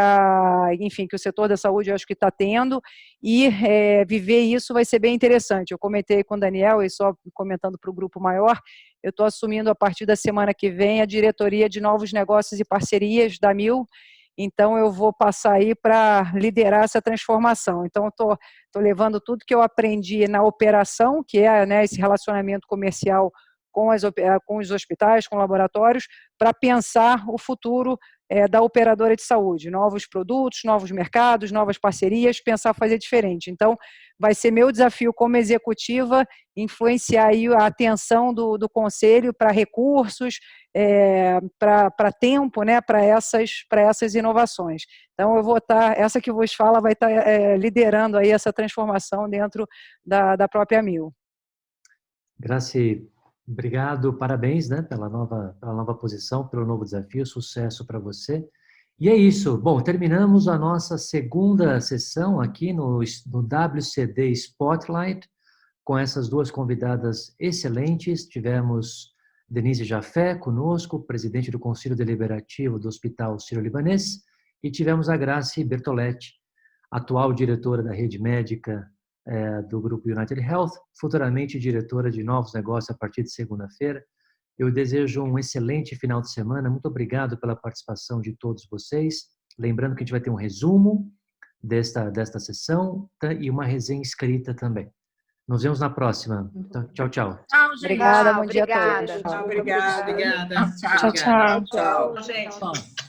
o setor da saúde eu acho que está tendo, e viver isso vai ser bem interessante. Eu comentei com o Daniel, e só comentando para o grupo maior, eu estou assumindo a partir da semana que vem a diretoria de novos negócios e parcerias da Mil, então eu vou passar aí para liderar essa transformação. Então, estou levando tudo que eu aprendi na operação, que é, né, esse relacionamento comercial com os hospitais, com laboratórios, para pensar o futuro da operadora de saúde, novos produtos, novos mercados, novas parcerias, pensar fazer diferente. Então, vai ser meu desafio como executiva influenciar aí a atenção do Conselho para recursos, para tempo, né, para essas inovações. Então, eu vou estar, essa que vos fala vai estar liderando aí essa transformação dentro da própria Amil. Graci, obrigado, parabéns, né, pela nova posição, pelo novo desafio, sucesso para você. E é isso. Bom, terminamos a nossa segunda sessão aqui no WCD Spotlight, com essas duas convidadas excelentes. Tivemos Denise Jafé conosco, presidente do Conselho Deliberativo do Hospital Sírio-Libanês, e tivemos a Graci Bertoletti, atual diretora da rede médica do Grupo United Health, futuramente diretora de novos negócios a partir de segunda-feira. Eu desejo um excelente final de semana. Muito obrigado pela participação de todos vocês. Lembrando que a gente vai ter um resumo desta sessão e uma resenha escrita também. Nos vemos na próxima. Tchau, tchau. Tchau, gente. Obrigada, bom dia a todos. Obrigada. Tchau, tchau. Tchau, gente.